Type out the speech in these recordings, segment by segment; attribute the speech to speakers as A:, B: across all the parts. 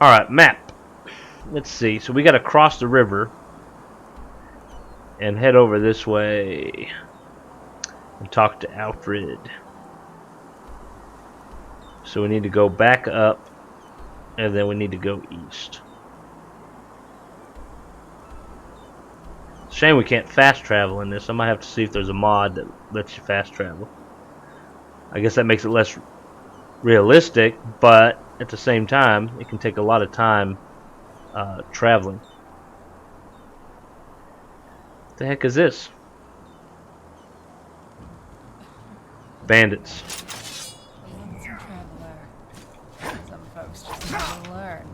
A: Alright, map. Let's see. So we gotta cross the river and head over this way and talk to Alfred. So we need to go back up and then we need to go east. Shame we can't fast travel in this. I might have to see if there's a mod that lets you fast travel. I guess that makes it less realistic, but at the same time, it can take a lot of time traveling. What the heck is this? Bandits.
B: Some folks just never learn.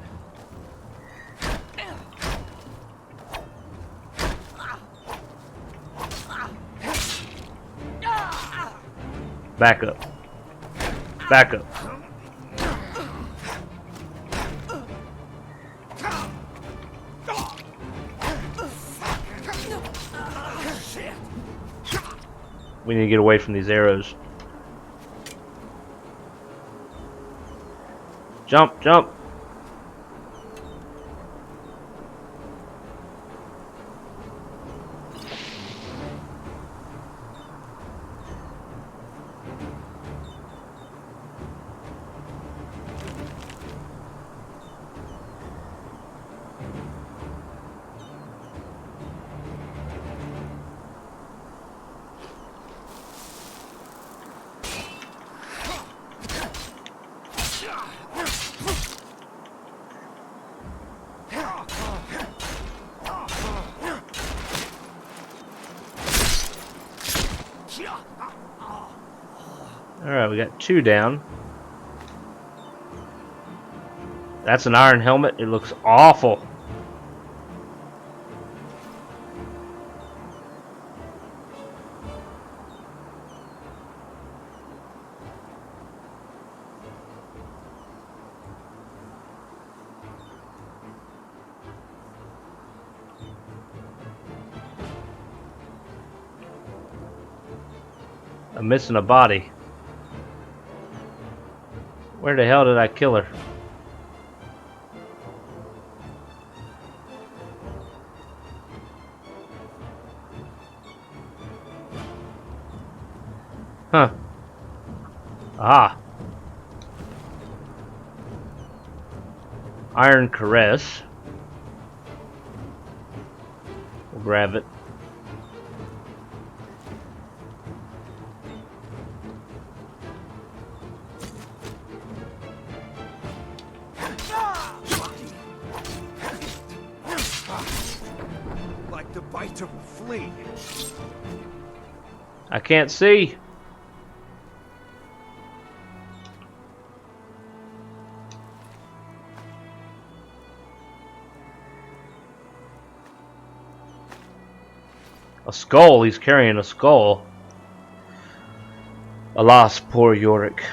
A: Back up. Back up. We need to get away from these arrows. Jump, jump. Alright, we got 2 down. That's an iron helmet. It looks awful. I'm missing a body. Where the hell did I kill her? Huh. Ah. Iron Caress. We'll grab it.
C: Like the bite of a flea.
A: I can't see. A skull. He's carrying a skull. Alas, poor Yorick.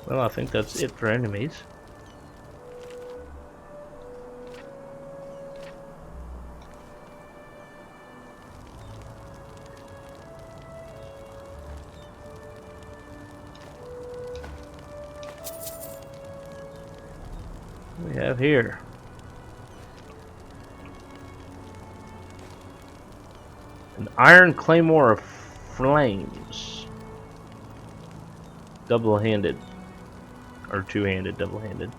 A: Well, I think that's it for enemies. What do we have here? An iron claymore of flames. Double-handed. Or two-handed, double-handed.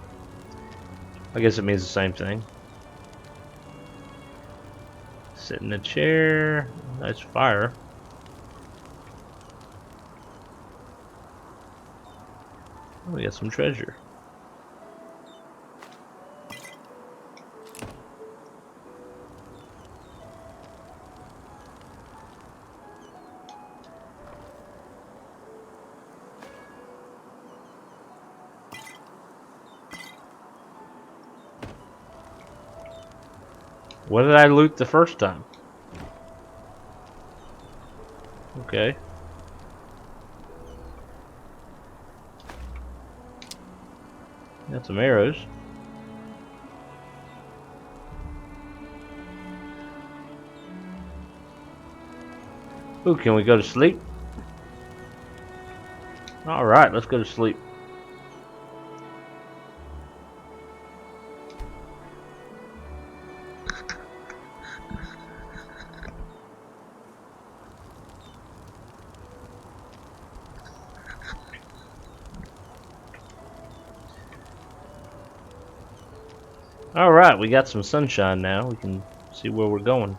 A: I guess it means the same thing. Sit in a chair. Nice fire. Oh, we got some treasure. What did I loot the first time? Okay. Got some arrows. Ooh, can we go to sleep? Alright, let's go to sleep. Alright, we got some sunshine now. We can see where we're going.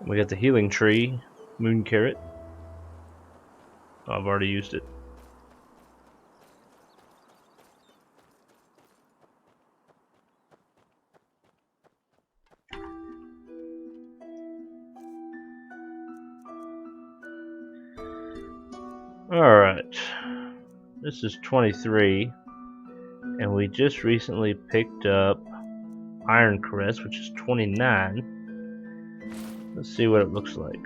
A: We got the healing tree, moon carrot. Oh, I've already used it. Alright. This is 23. And we just recently picked up Iron Crest, which is 29. Let's see what it looks like.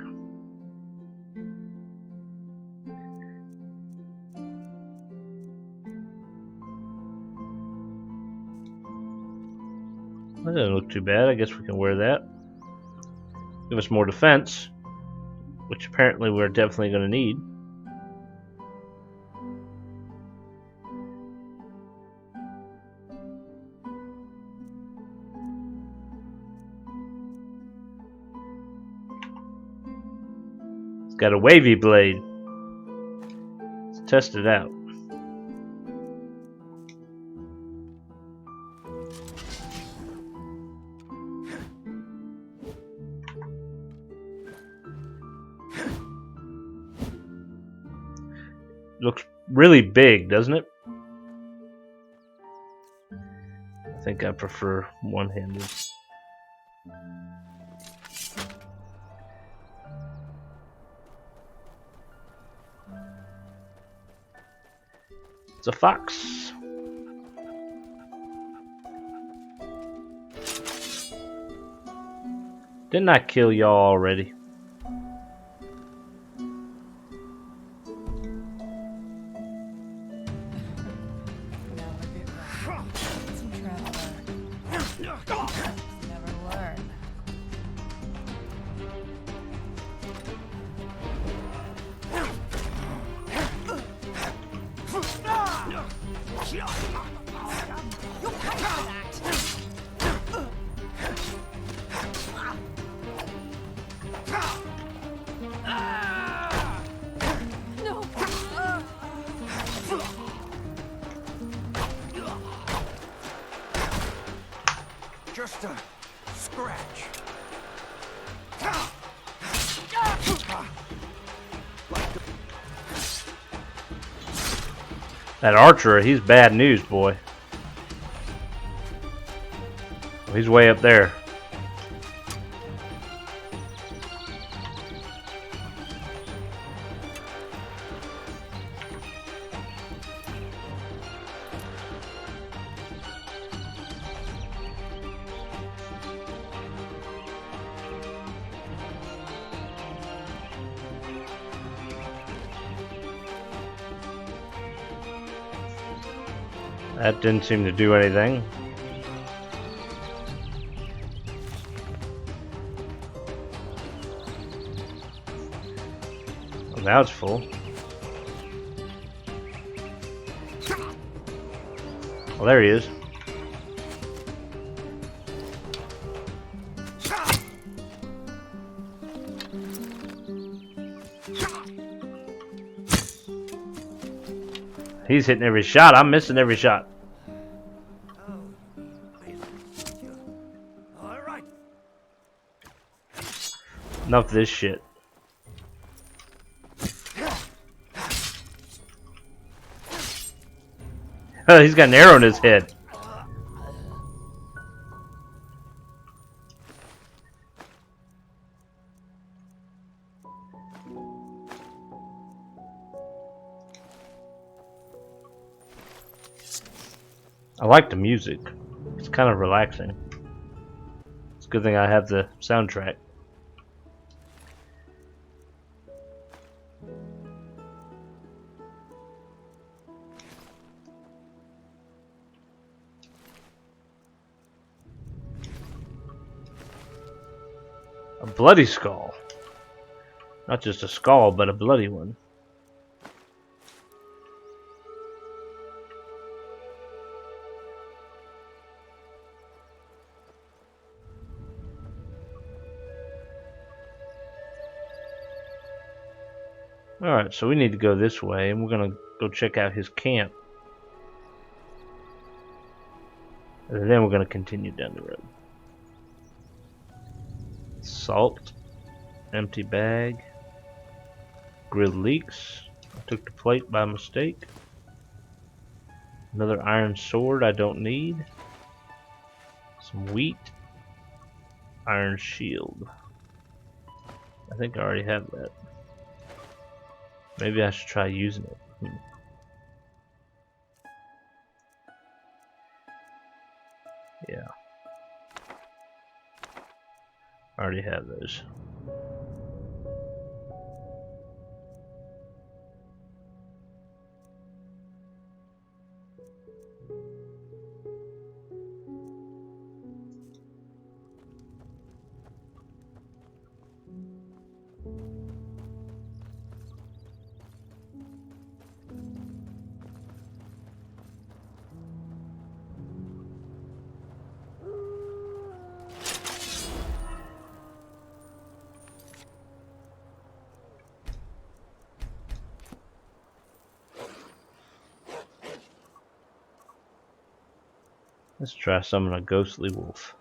A: That doesn't look too bad. I guess we can wear that. Give us more defense, which apparently we're definitely going to need. It's got a wavy blade. Let's test it out. Looks really big, doesn't it? I think I prefer one-handed. It's a fox. Didn't I kill y'all already?
C: Just a scratch.
A: That archer, he's bad news, boy. He's way up there. That didn't seem to do anything. Well, now it's full. Well, there he is. He's hitting every shot. I'm missing every shot.
C: All right.
A: Enough of this shit. He's got an arrow in his head. I like the music. It's kind of relaxing. It's a good thing I have the soundtrack. A bloody skull. Not just a skull, but a bloody one. Alright, so we need to go this way, and we're gonna go check out his camp. And then we're gonna continue down the road. Salt. Empty bag. Grilled leeks. I took the plate by mistake. Another iron sword I don't need. Some wheat. Iron shield. I think I already have that. Maybe I should try using it. Yeah. I already have those. Let's try summoning a ghostly wolf.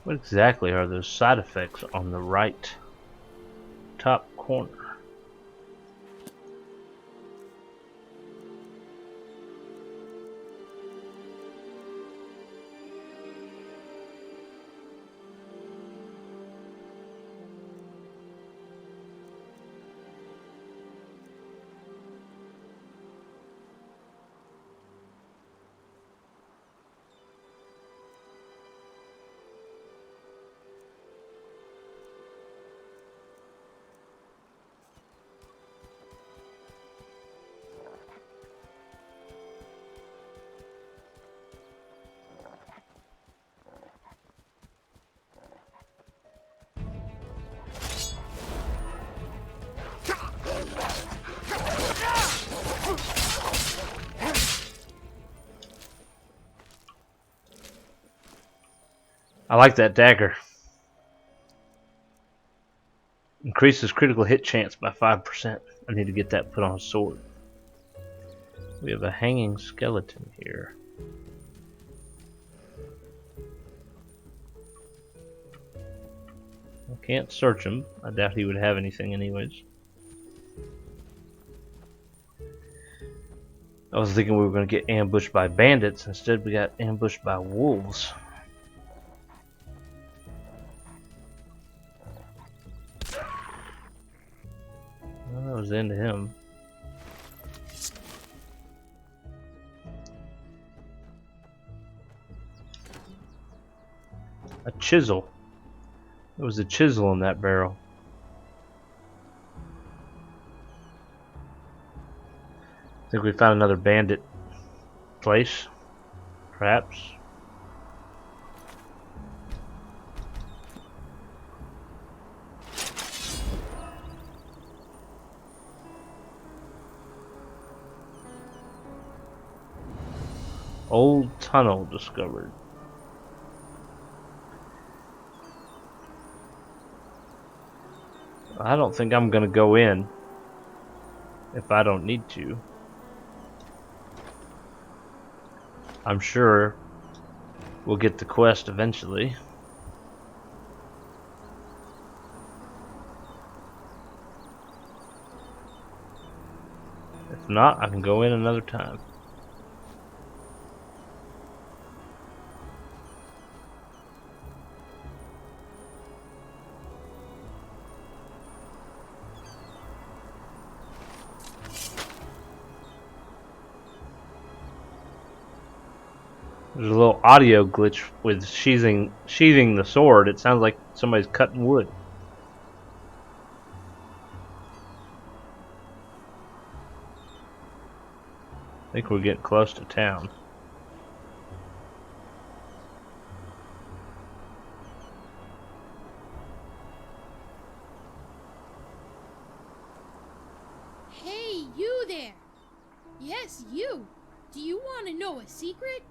A: What exactly are those side effects on the right top corner? I like that dagger. Increases critical hit chance by 5%. I need to get that put on a sword. We have a hanging skeleton here. I can't search him. I doubt he would have anything anyways. I was thinking we were going to get ambushed by bandits. Instead we got ambushed by wolves. Well, that was the end of him. A chisel. There was a chisel in that barrel. I think we found another bandit place, perhaps. Old tunnel discovered. I don't think I'm gonna go in if I don't need to. I'm sure we'll get the quest eventually. If not, I can go in another time. There's a little audio glitch with sheathing the sword. It sounds like somebody's cutting wood. I think we're getting close to town.
D: Hey, you there! Yes, you! Do you want to know a secret?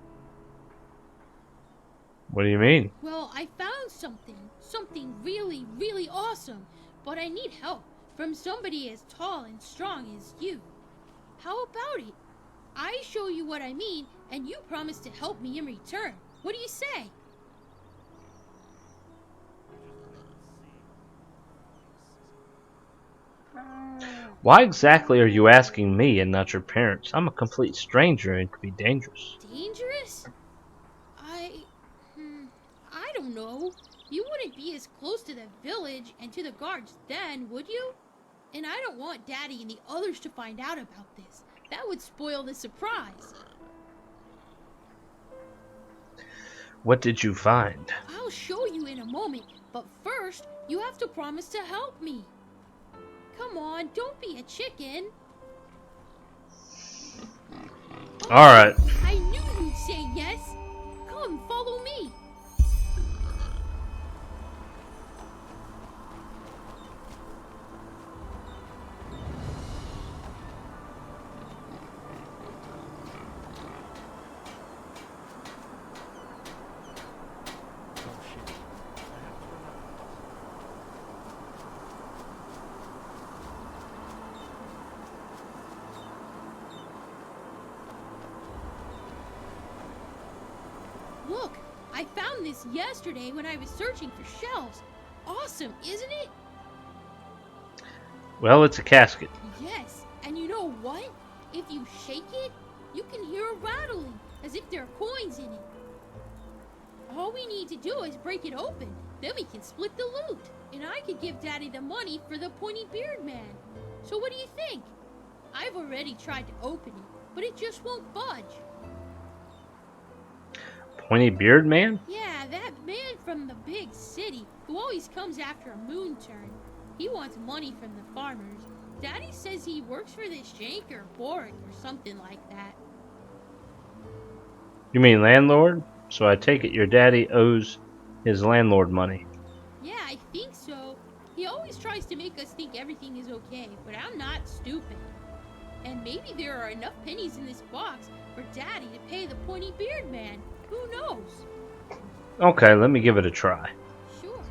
A: What do you mean?
D: Well, I found something really, really awesome, but I need help from somebody as tall and strong as you. How about it? I show you what I mean, and you promise to help me in return. What do you say?
A: Why exactly are you asking me and not your parents? I'm a complete stranger and could be dangerous.
D: Dangerous? I... Hmm, I don't know. You wouldn't be as close to the village and to the guards then, would you? And I don't want Daddy and the others to find out about this. That would spoil the surprise.
A: What did you find?
D: I'll show you in a moment, but first, you have to promise to help me. Come on, don't be a chicken.
A: Alright.
D: I knew you'd say yes. Come, follow me. Look, I found this yesterday when I was searching for shells. Awesome, isn't it?
A: Well, it's a casket.
D: Yes, and you know what? If you shake it, you can hear a rattling, as if there are coins in it. All we need to do is break it open, then we can split the loot. And I could give Daddy the money for the pointy beard man. So what do you think? I've already tried to open it, but it just won't budge.
A: Pointy beard man?
D: Yeah, that man from the big city who always comes after a moon turn. He wants money from the farmers. Daddy says he works for this Jank or Boric or something like that.
A: You mean landlord? So I take it your daddy owes his landlord money.
D: Yeah, I think so. He always tries to make us think everything is okay, but I'm not stupid. And maybe there are enough pennies in this box for Daddy to pay the pointy beard man. Who knows?
A: Okay, let me give it a try.
D: Sure.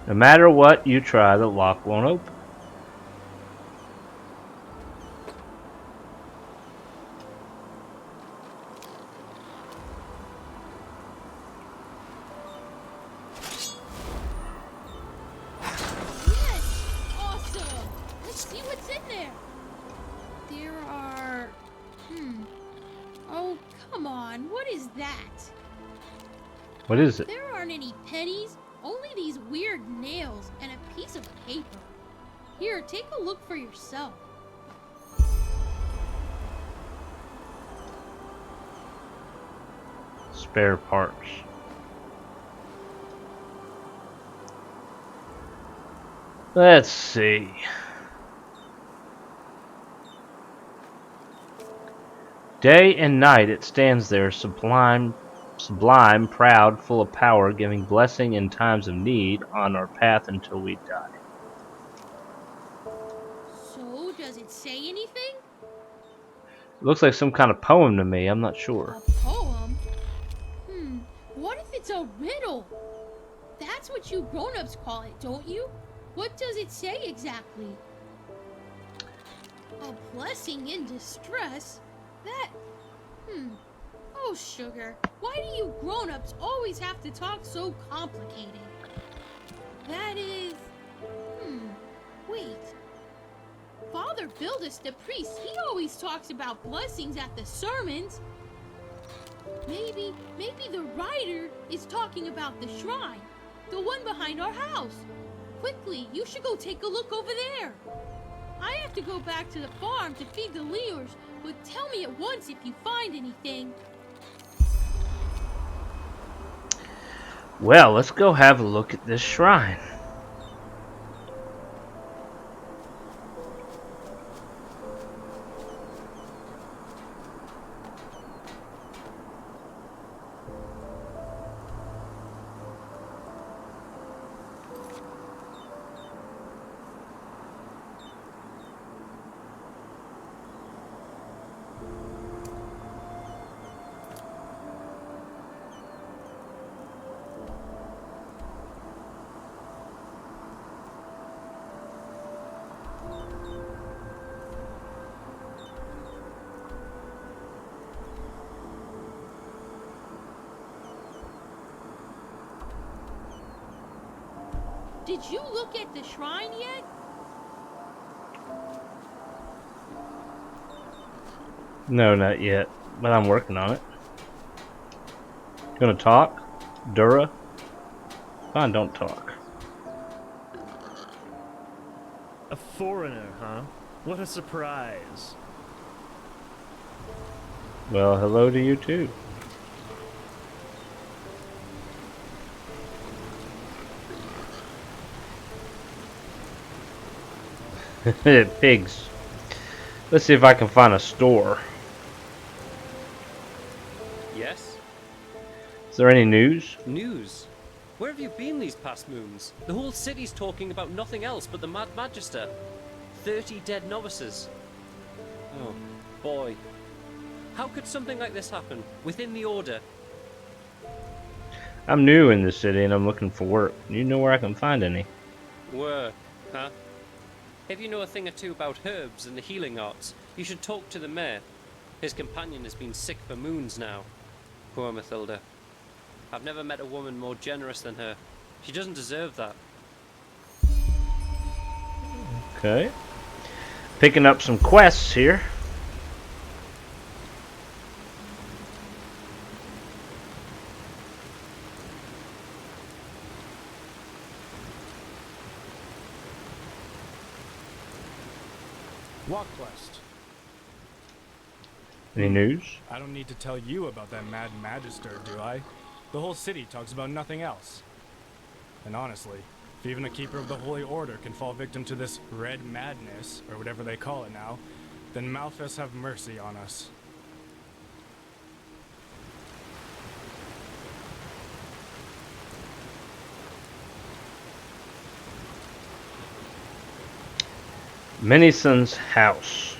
A: No matter what you try, the lock won't open.
D: Yes! Awesome! Let's see what's in there. There are... Oh, come on. What is that?
A: What is it?
D: There aren't any pennies, only these weird nails and a piece of paper. Here, take a look for yourself.
A: Spare parts. Let's see. Day and night it stands there, sublime, proud, full of power, giving blessing in times of need on our path until we die.
D: So, does it say anything?
A: It looks like some kind of poem to me, I'm not sure.
D: A poem? What if it's a riddle? That's what you grown-ups call it, don't you? What does it say exactly? A blessing in distress? That... Oh, sugar, why do you grown-ups always have to talk so complicated? That is... Wait. Father Bildus, the priest, he always talks about blessings at the sermons. Maybe the writer is talking about the shrine, the one behind our house. Quickly, you should go take a look over there. I have to go back to the farm to feed the Leers, but tell me at once if you find anything.
A: Well, let's go have a look at this shrine.
D: Did you look at the shrine yet?
A: No, not yet, but I'm working on it. Gonna talk? Dura? Fine, don't talk.
E: A foreigner, huh? What a surprise.
A: Well, hello to you too. Pigs. Let's see if I can find a store.
F: Yes?
A: Is there any news?
F: News? Where have you been these past moons? The whole city's talking about nothing else but the Mad Magister. 30 dead novices. Oh, boy. How could something like this happen? Within the Order?
A: I'm new in this city and I'm looking for work. You know where I can find any?
F: Work, huh? If you know a thing or two about herbs and the healing arts, you should talk to the mayor. His companion has been sick for moons now. Poor Mathilda. I've never met a woman more generous than her. She doesn't deserve that.
A: Okay. Picking up some quests here.
G: Walk quest.
A: Any news?
G: I don't need to tell you about that Mad Magister, do I? The whole city talks about nothing else. And honestly, if even a keeper of the Holy Order can fall victim to this red madness, or whatever they call it now, then Malphas have mercy on us.
A: Minison's house.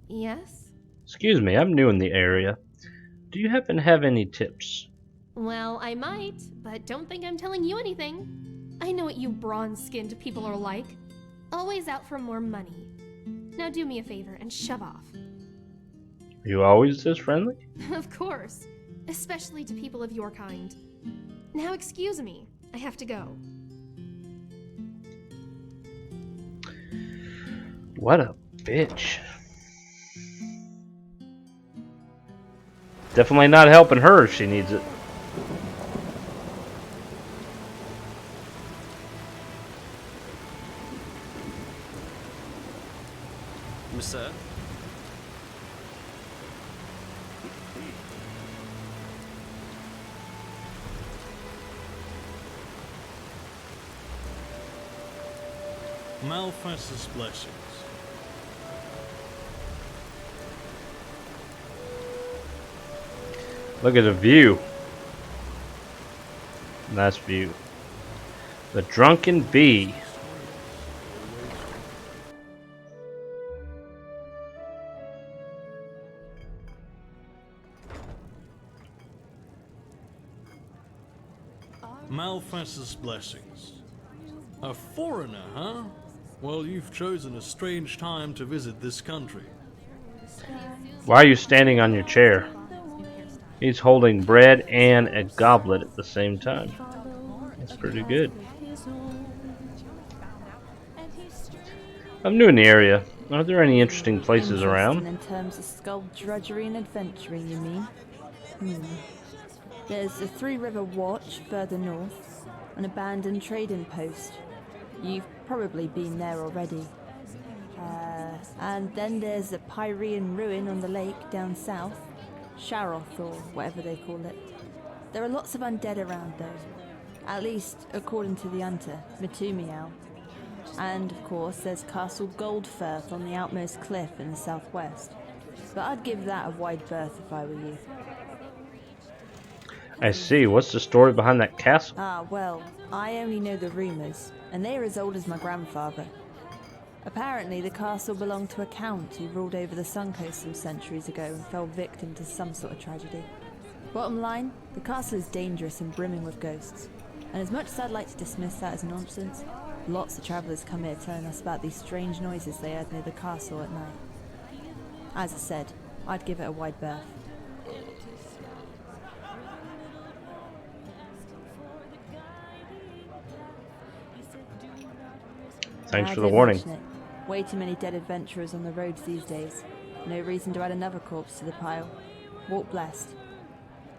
H: Yes?
A: Excuse me, I'm new in the area. Do you happen to have any tips?
H: Well, I might, but don't think I'm telling you anything. I know what you bronze-skinned people are like. Always out for more money. Now do me a favor and shove off.
A: Are you always this friendly?
H: Of course. Especially to people of your kind. Now excuse me. I have to go.
A: What a bitch. Definitely not helping her if she needs it.
F: Sir?
I: Malphas's blessings.
A: Look at the view. Nice view. The Drunken Bee.
I: Malphas's blessings. A foreigner, huh? Well, you've chosen a strange time to visit this country.
A: Why are you standing on your chair? He's holding bread and a goblet at the same time. That's pretty good. I'm new in the area. Are there any interesting places around?
B: Interesting in terms of skullduggery and adventuring, you mean? There's the Three River Watch further north, an abandoned trading post. You've probably been there already. And then there's a Pyrean ruin on the lake down south, Sharoth or whatever they call it. There are lots of undead around though, at least according to the hunter, Mitumiao. And of course there's Castle Goldfirth on the outmost cliff in the southwest. But I'd give that a wide berth if I were you.
A: I see. What's the story behind that castle?
B: Ah, well, I only know the rumours, and they're as old as my grandfather. Apparently, the castle belonged to a count who ruled over the Suncoast some centuries ago and fell victim to some sort of tragedy. Bottom line, the castle is dangerous and brimming with ghosts. And as much as I'd like to dismiss that as nonsense, lots of travellers come here telling us about these strange noises they heard near the castle at night. As I said, I'd give it a wide berth.
A: Thanks
B: I
A: for the
B: did
A: warning.
B: mention it. Way too many dead adventurers on the roads these days. No reason to add another corpse to the pile. Walk blessed.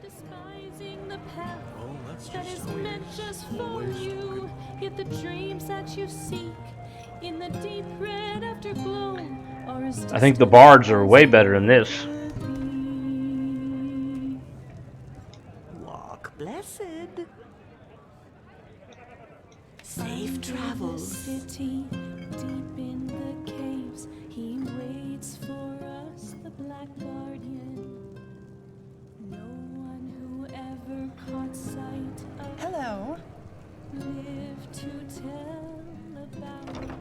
J: Despising the path
I: Well, that's
J: that
I: just
J: is
I: how he
J: meant
I: is.
J: just for
I: Always
J: you. Yet the dreams that you seek in the deep red afterglow are as
A: I think the bards are way better in this.
J: Walk blessed. Safe travels. City, deep in the caves, he waits for us, the Black Guardian. No one who ever caught sight of
B: Hello.
J: live to tell about.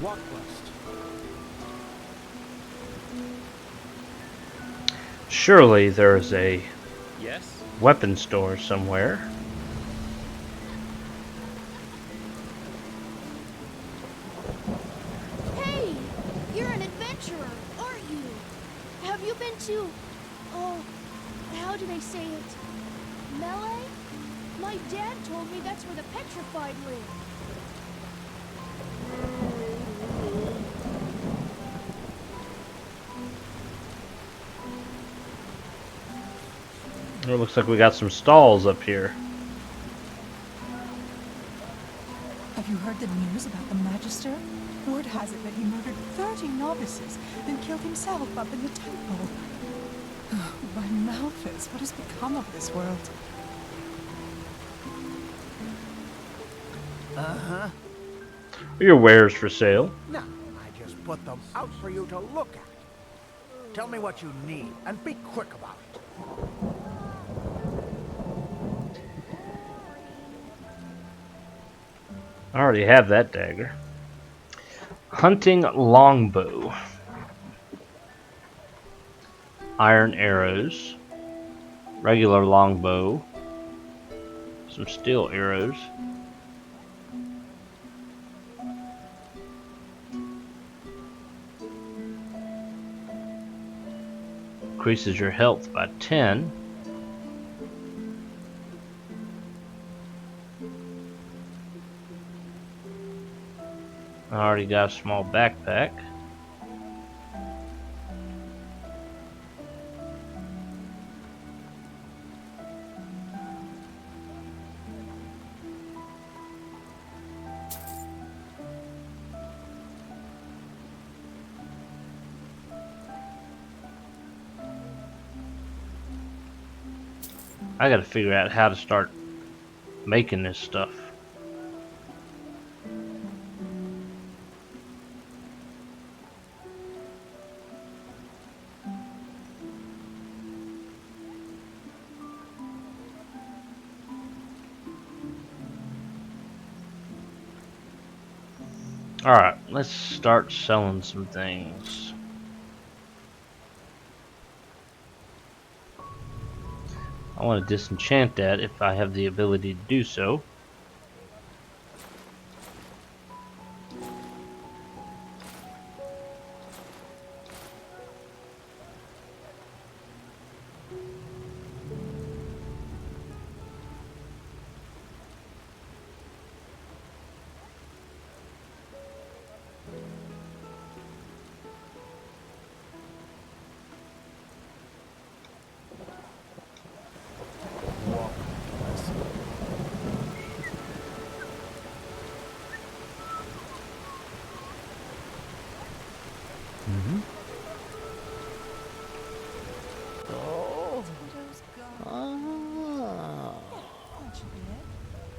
C: Walk blessed.
A: Surely there's a
F: Yes?
A: weapon store somewhere.
D: Hey, you're an adventurer, aren't you? Have you been to, oh, how do they say it? Melee? My dad told me that's where the petrified live.
A: It looks like we got some stalls up here.
K: Have you heard the news about the Magister? Word has it that he murdered 30 novices, then killed himself up in the temple. My Malphus, what has become of this world?
C: Uh-huh.
A: Are your wares for sale?
C: No, I just put them out for you to look at. Tell me what you need, and be quick about it.
A: I already have that dagger. Hunting longbow. Iron arrows. Regular longbow. Some steel arrows. Increases your health by 10. I already got a small backpack. I gotta figure out how to start making this stuff. Alright, let's start selling some things. I want to disenchant that if I have the ability to do so.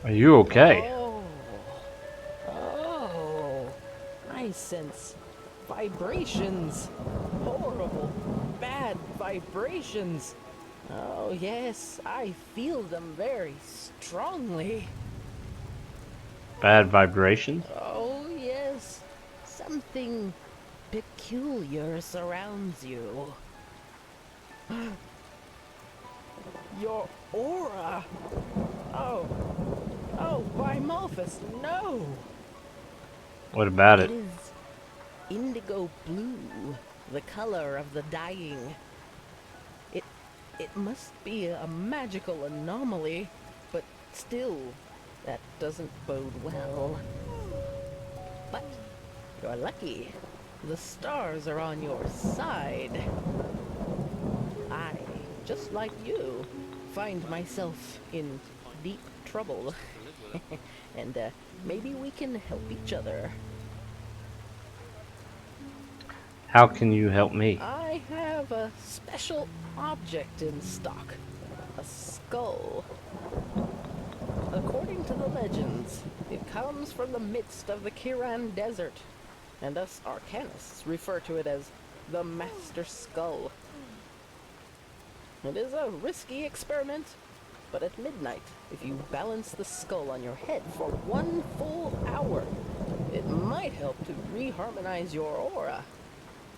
A: Are you okay?
L: Oh, I sense vibrations. Horrible, bad vibrations. Oh, yes, I feel them very strongly.
A: Bad vibrations?
L: Oh, yes, something peculiar surrounds you. Your aura. Oh, oh, by Malthus, no!
A: What about
L: It
A: it?
L: is indigo blue, the color of the dying. It it must be a magical anomaly, but still, that doesn't bode well. But you're lucky. The stars are on your side. I, just like you, find myself in deep trouble. And maybe we can help each other.
A: How can you help me?
L: I have a special object in stock. A skull. According to the legends, it comes from the midst of the Kiran Desert, and us arcanists refer to it as the Master Skull. It is a risky experiment, but at midnight, if you balance the skull on your head for 1 full hour, it might help to reharmonize your aura.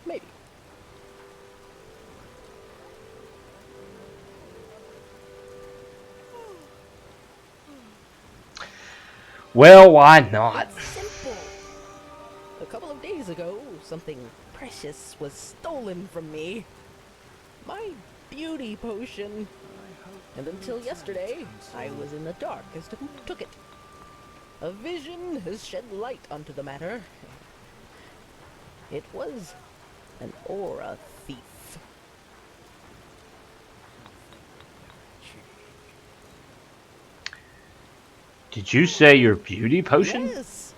L: Maybe.
A: Well, why not?
L: It's simple. A couple of days ago, something precious was stolen from me. My beauty potion. And until yesterday, I was in the dark as to who took it. A vision has shed light onto the matter. It was an aura thief.
A: Did you say your beauty potion?
L: Yes!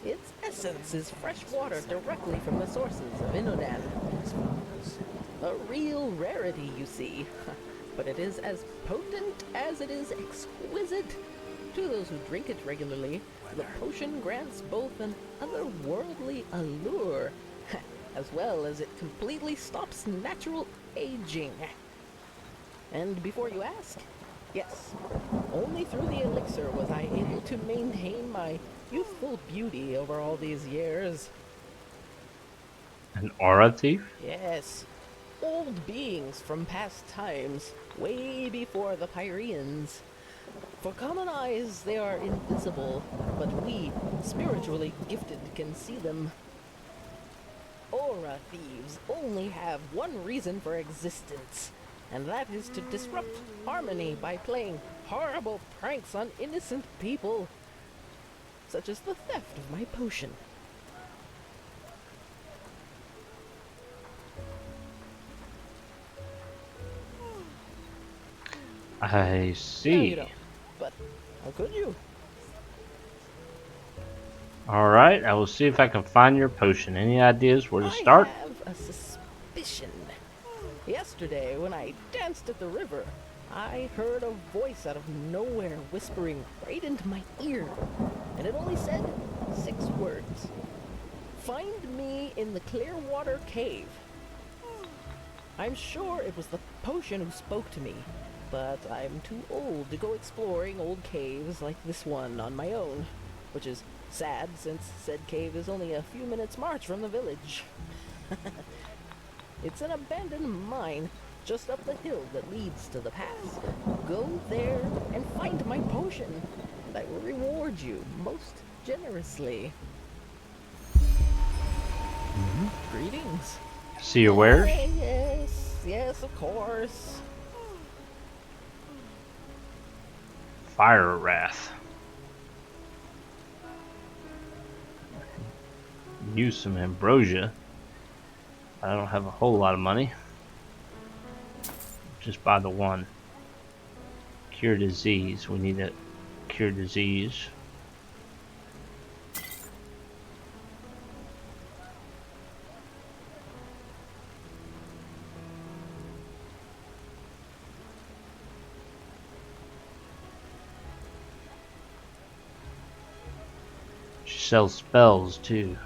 L: Its essence is fresh water directly from the sources of Inodan. A real rarity, you see. But it is as potent as it is exquisite. To those who drink it regularly, the potion grants both an otherworldly allure, as well as it completely stops natural aging. And before you ask, yes, only through the elixir was I able to maintain my youthful beauty over all these years.
A: An aura thief?
L: Yes, old beings from past times, way before the Pyreans. For common eyes, they are invisible, but we, spiritually gifted, can see them. Aura thieves only have one reason for existence, and that is to disrupt harmony by playing horrible pranks on innocent people, such as the theft of my potion.
A: I
L: No, you
A: see.
L: don't. But how could you?
A: Alright, I will see if I can find your potion. Any ideas where to
L: I
A: start?
L: have a suspicion. Yesterday, when I danced at the river, I heard a voice out of nowhere whispering right into my ear, and it only said 6 words. Find me in the Clearwater Cave. I'm sure it was the potion who spoke to me, but I'm too old to go exploring old caves like this one on my own, which is sad since said cave is only a few minutes' march from the village. It's an abandoned mine just up the hill that leads to the pass. Go there and find my potion, and I will reward you most generously. Greetings.
A: See your wares?
L: Yes, of course.
A: Fire wrath. Use some ambrosia. I don't have a whole lot of money. Just buy the one. Cure disease. We need to cure disease. Sell spells too.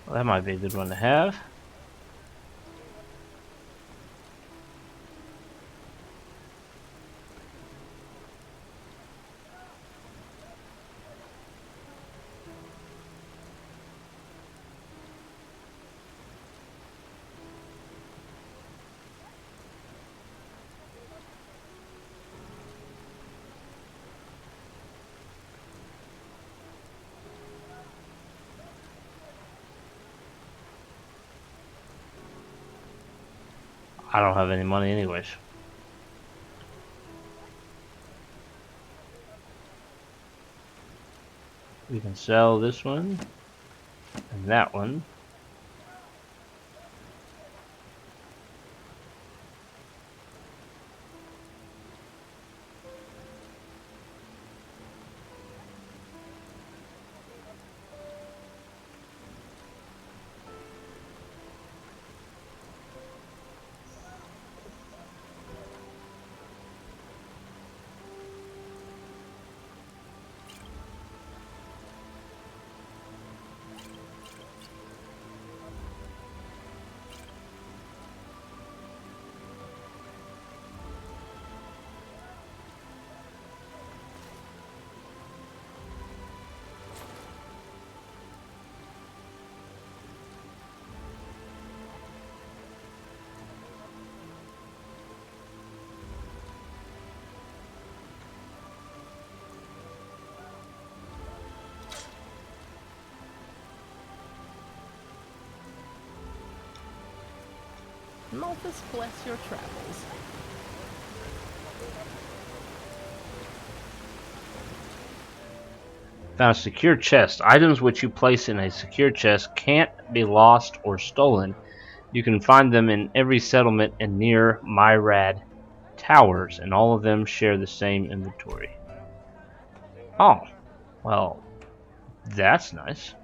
A: Well, that might be a good one to have. I don't have any money anyways. We can sell this one and that one.
L: Malthus bless your travels.
A: Found a secure chest. Items which you place in a secure chest can't be lost or stolen. You can find them in every settlement and near Myrad towers, and all of them share the same inventory. Oh, well, that's nice.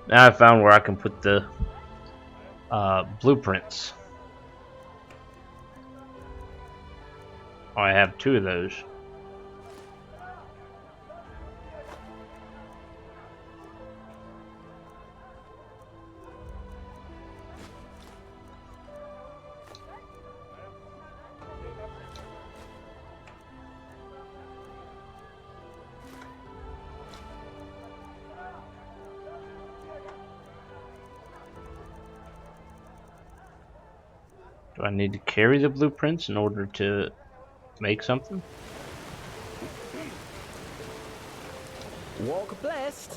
A: Now I found where I can put the blueprints. Oh, I have 2 of those. Do I need to carry the blueprints in order to make something?
M: Walk blessed.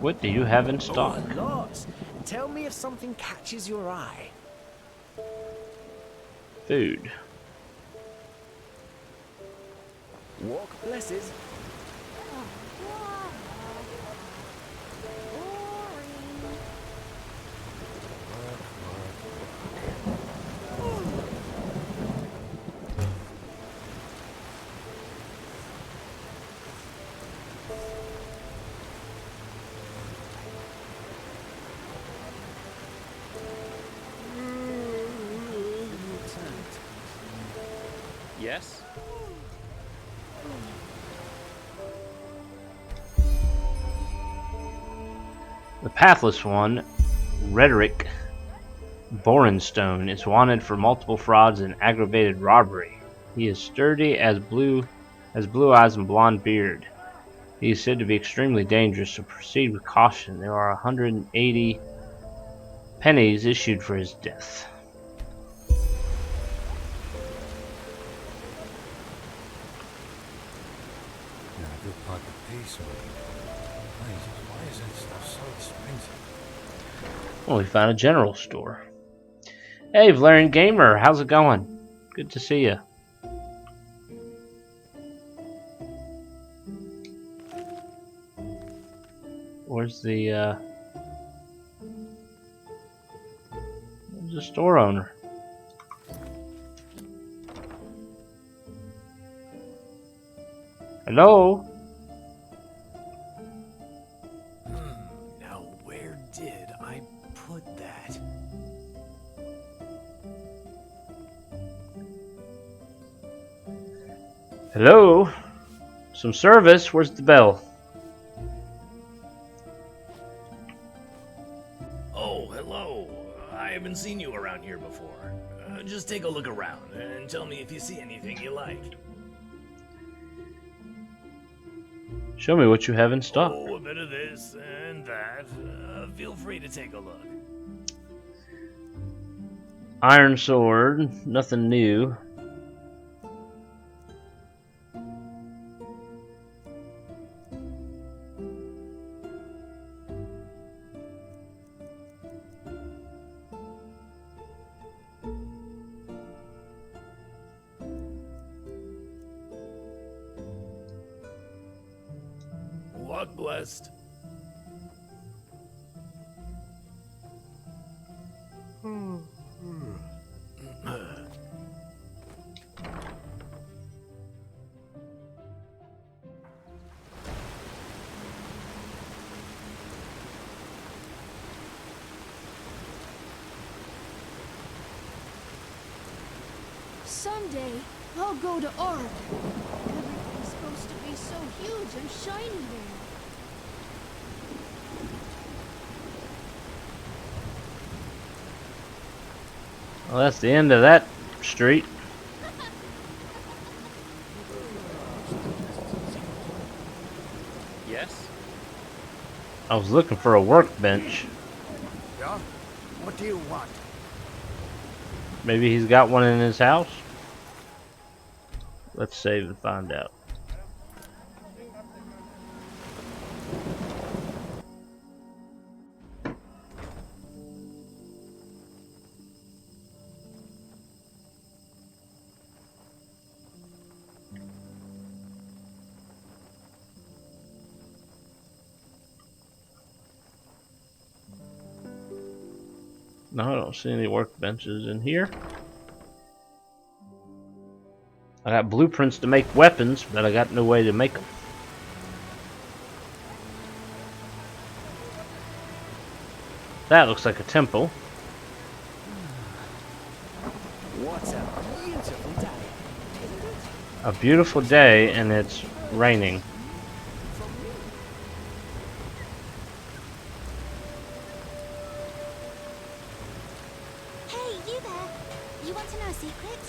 A: What do you have in stock?
M: Oh, lots. Tell me if something catches your eye.
A: Food.
M: Walk blesses.
F: Yes?
A: The Pathless One, Rhetoric Borenstone, is wanted for multiple frauds and aggravated robbery. He is sturdy as blue eyes and blonde beard. He is said to be extremely dangerous, so proceed with caution. There are 180 pennies issued for his death.
N: Now, a good pot of peace with you. Why is that stuff so expensive?
A: Well, we found a general store. Hey, Valerian Gamer, how's it going? Good to see you. Where's the store owner? Hello?
M: Now where did I put that?
A: Hello? Some service? Where's the bell?
O: Oh, hello. I haven't seen you around here before. Just take a look around and tell me if you see anything you like.
A: Show me what you have in stock.
O: Oh, a bit of this and that. Feel free to take a look.
A: Iron sword, nothing new.
O: Walk blessed.
D: Someday, I'll go to Ark. Everything's supposed to be so huge and shiny there.
A: Well, that's the end of that street.
F: Yes?
A: I was looking for a workbench.
C: Yeah? What do you want?
A: Maybe he's got one in his house? Let's save and find out. No, I don't see any workbenches in here. I got blueprints to make weapons, but I got no way to make them. That looks like a temple.
M: What's a beautiful day, isn't it?
A: A beautiful day, and it's raining.
P: Hey, you there! You want to know a secret?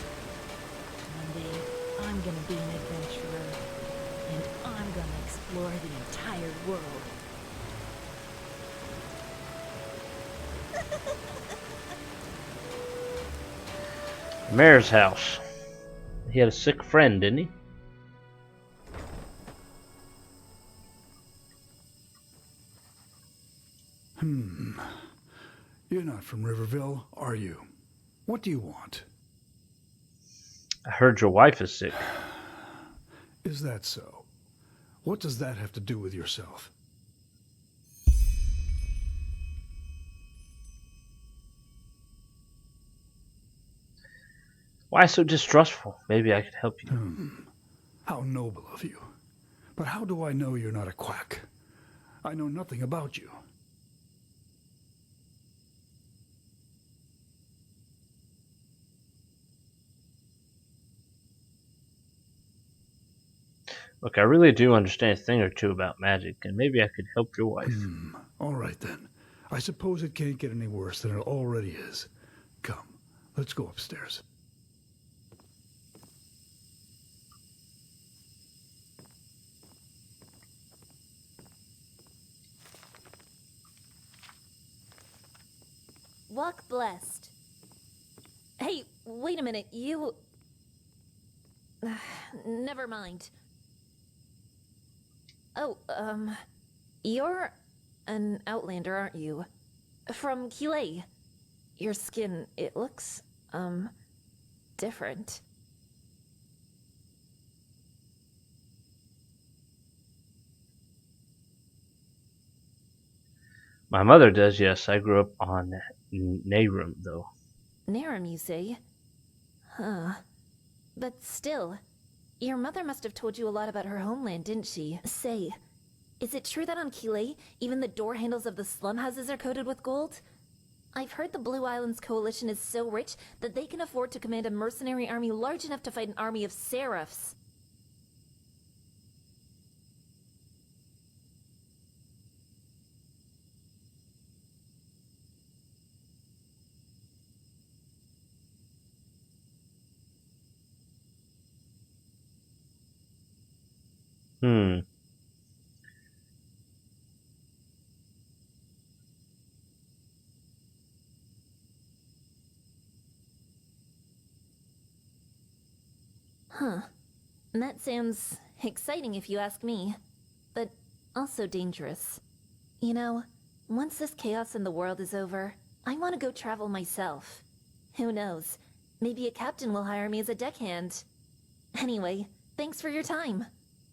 J: One day, I'm gonna be an adventurer, and I'm gonna explore the entire world.
A: Mayor's house. He had a sick friend, didn't he?
Q: You're not from Riverville, are you? What do you want?
A: I heard your wife is sick.
Q: Is that so? What does that have to do with yourself?
A: Why so distrustful? Maybe I could help you.
Q: How noble of you. But how do I know you're not a quack? I know nothing about you.
A: Look, I really do understand a thing or two about magic, and maybe I could help your wife.
Q: All right then. I suppose it can't get any worse than it already is. Come, let's go upstairs.
R: Walk blessed. Hey, wait a minute, you... Never mind. Oh, you're an outlander, aren't you? From Kilei. Your skin, it looks, different.
A: My mother does, yes. I grew up on Nehrum, though.
R: Narum, you say? Huh. But still, your mother must have told you a lot about her homeland, didn't she? Say, is it true that on Kilei, even the door handles of the slum houses are coated with gold? I've heard the Blue Islands Coalition is so rich that they can afford to command a mercenary army large enough to fight an army of seraphs.
A: Hmm.
R: Huh. That sounds exciting if you ask me, but also dangerous. You know, once this chaos in the world is over, I want to go travel myself. Who knows? Maybe a captain will hire me as a deckhand. Anyway, thanks for your time.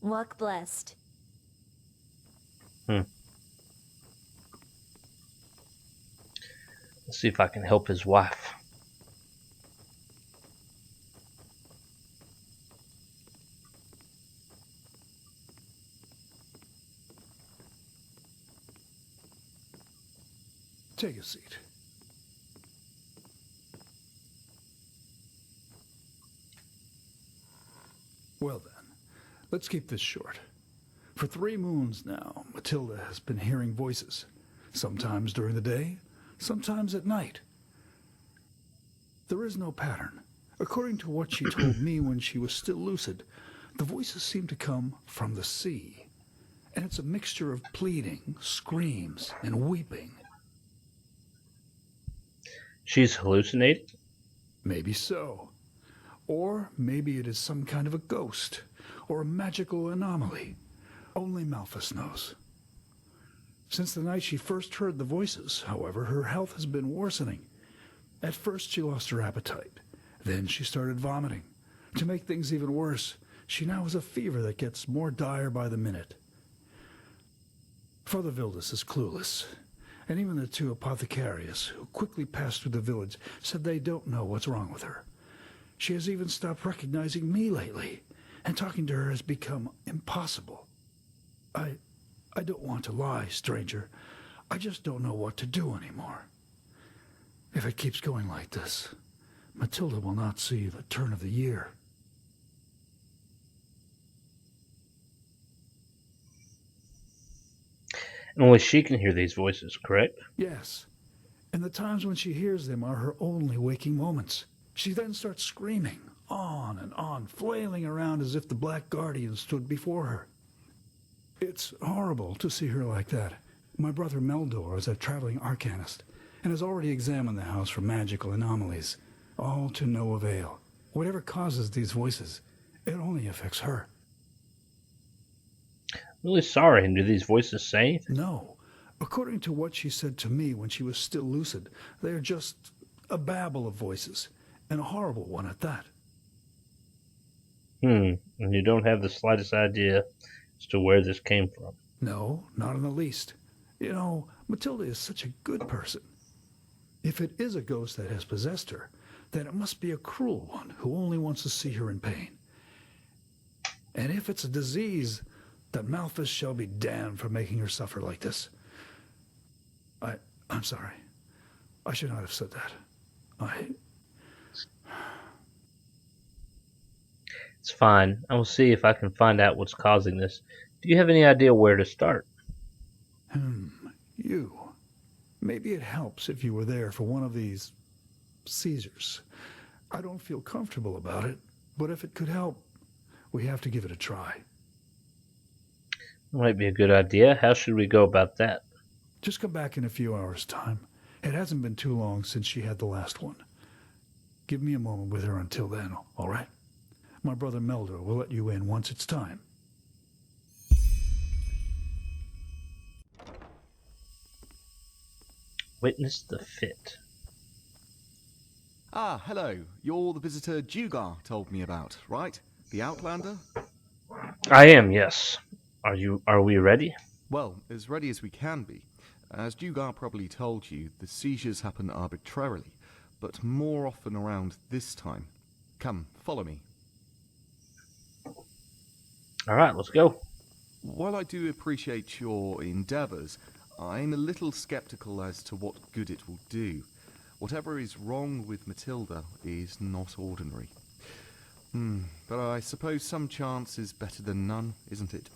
R: Walk blessed.
A: Let's see if I can help his wife.
Q: Take a seat. Well then, let's keep this short. For 3 moons now, Matilda has been hearing voices. Sometimes during the day, sometimes at night. There is no pattern. According to what she told me when she was still lucid, the voices seem to come from the sea. And it's a mixture of pleading, screams, and weeping.
A: She's hallucinating?
Q: Maybe so. Or maybe it is some kind of a ghost, or a magical anomaly. Only Malphus knows. Since the night she first heard the voices, however, her health has been worsening. At first she lost her appetite. Then she started vomiting. To make things even worse, she now has a fever that gets more dire by the minute. Father Vildus is clueless, and even the 2 apothecarius who quickly passed through the village said they don't know what's wrong with her. She has even stopped recognizing me lately, and talking to her has become impossible. I don't want to lie, stranger. I just don't know what to do anymore. If it keeps going like this, Matilda will not see the turn of the year.
A: And only she can hear these voices, correct?
Q: Yes, and the times when she hears them are her only waking moments. She then starts screaming, on, flailing around as if the Black Guardian stood before her. It's horrible to see her like that. My brother Meldor is a traveling arcanist, and has already examined the house for magical anomalies, all to no avail. Whatever causes these voices, it only affects her.
A: Really sorry, and do these voices say anything?
Q: No. According to what she said to me when she was still lucid, they are just a babble of voices, and a horrible one at that.
A: And you don't have the slightest idea as to where this came from?
Q: No, not in the least. You know, Matilda is such a good person. If it is a ghost that has possessed her, then it must be a cruel one who only wants to see her in pain. And if it's a disease, then Malphus shall be damned for making her suffer like this. I'm sorry. I should not have said that.
A: It's fine. I will see if I can find out what's causing this. Do you have any idea where to start?
Q: You. Maybe it helps if you were there for one of these seizures. I don't feel comfortable about it, but if it could help, we have to give it a try.
A: Might be a good idea. How should we go about that?
Q: Just come back in a few hours' time. It hasn't been too long since she had the last one. Give me a moment with her until then, all right? My brother Meldor will let you in once it's time.
A: Witness the fit.
S: Ah, hello. You're the visitor Dugar told me about, right? The Outlander?
A: I am, yes. Are we ready?
S: Well, as ready as we can be. As Dugar probably told you, the seizures happen arbitrarily, but more often around this time. Come, follow me.
A: Alright, let's go.
S: While I do appreciate your endeavours, I'm a little sceptical as to what good it will do. Whatever is wrong with Matilda is not ordinary. But I suppose some chance is better than none, isn't it?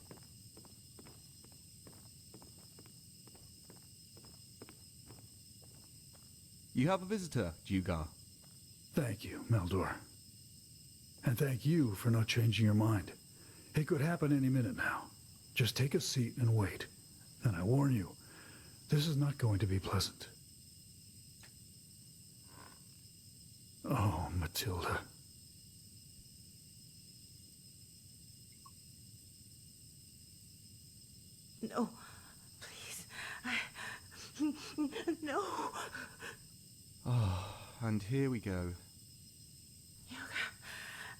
S: You have a visitor, Dugar.
Q: Thank you, Meldor. And thank you for not changing your mind. It could happen any minute now. Just take a seat and wait. And I warn you, this is not going to be pleasant. Oh, Matilda.
J: No, please. No.
S: Oh, and here we go.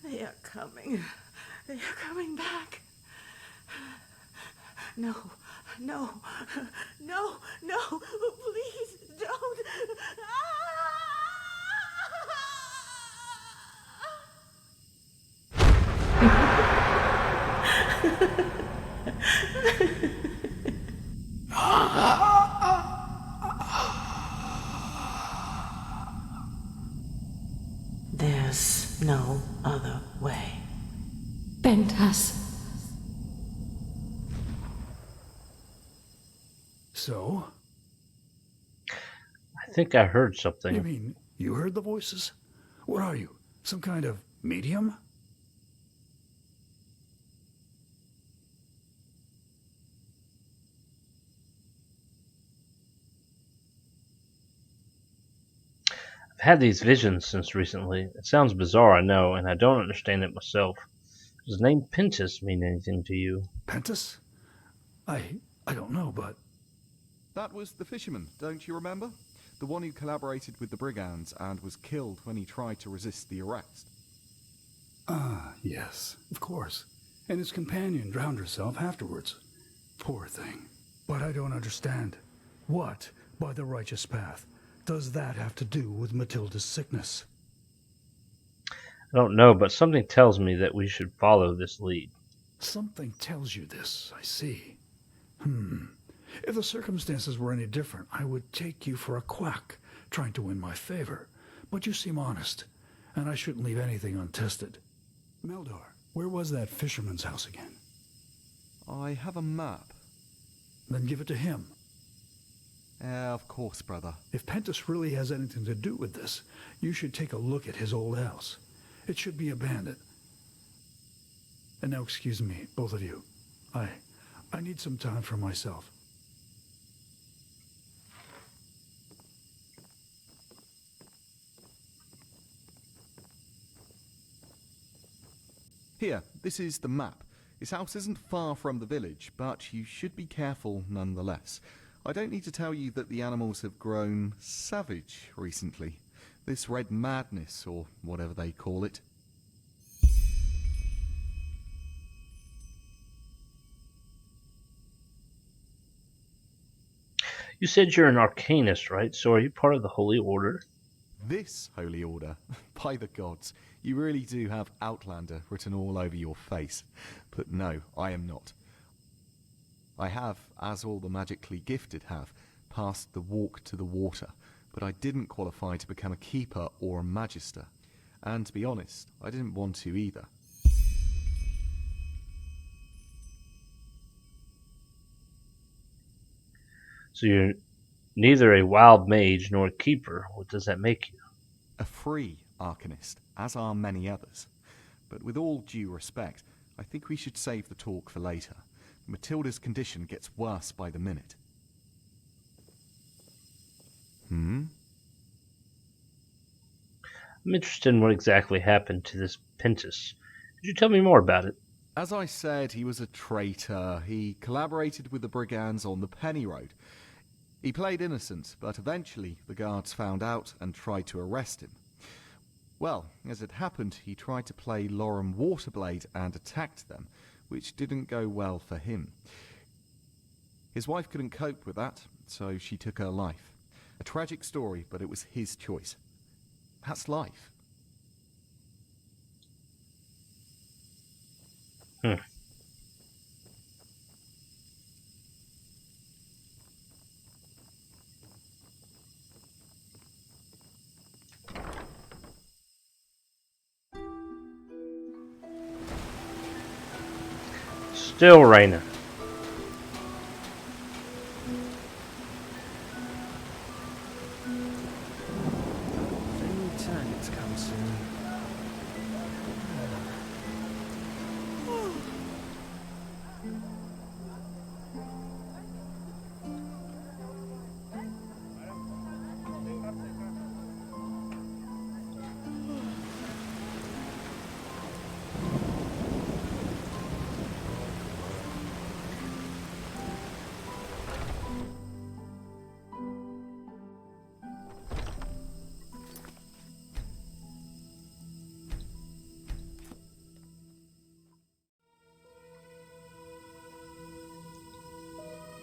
J: They are coming. They are coming back. No, no, no, no, please don't. There's no other way.
H: Bentas.
Q: So?
A: I think I heard something.
Q: You mean you heard the voices? What are you? Some kind of medium?
A: I've had these visions since recently. It sounds bizarre, I know, and I don't understand it myself. Does the name Pentus mean anything to you?
Q: Pentus? I don't know, but...
S: That was the fisherman, don't you remember? The one who collaborated with the brigands and was killed when he tried to resist the arrest.
Q: Ah, yes, of course. And his companion drowned herself afterwards. Poor thing. But I don't understand. What, by the righteous path, does that have to do with Matilda's sickness?
A: I don't know, but something tells me that we should follow this lead.
Q: Something tells you this, I see. If the circumstances were any different, I would take you for a quack, trying to win my favor. But you seem honest, and I shouldn't leave anything untested. Meldor, where was that fisherman's house again?
S: I have a map.
Q: Then give it to him.
S: Of course, brother.
Q: If Pentus really has anything to do with this, you should take a look at his old house. It should be abandoned. And now excuse me, both of you. I need some time for myself.
S: Here, this is the map. His house isn't far from the village, but you should be careful nonetheless. I don't need to tell you that the animals have grown savage recently. This red madness, or whatever they call it.
A: You said you're an arcanist, right? So are you part of the Holy Order?
S: This holy order, by the gods, you really do have Outlander written all over your face. But no, I am not. I have, as all the magically gifted have, passed the walk to the water, but I didn't qualify to become a keeper or a magister. And to be honest, I didn't want to either.
A: So you're neither a wild mage nor a keeper. What does that make you?
S: A free Arcanist, as are many others. But with all due respect, I think we should save the talk for later. Matilda's condition gets worse by the minute.
A: I'm interested in what exactly happened to this Pentus. Could you tell me more about it?
S: As I said, he was a traitor. He collaborated with the brigands on the Penny Road. He played innocent, but eventually the guards found out and tried to arrest him. Well, as it happened, he tried to play Lorem Waterblade and attacked them, which didn't go well for him. His wife couldn't cope with that, so she took her life. A tragic story, but it was his choice. That's life.
A: Still raining.
M: The turns come soon.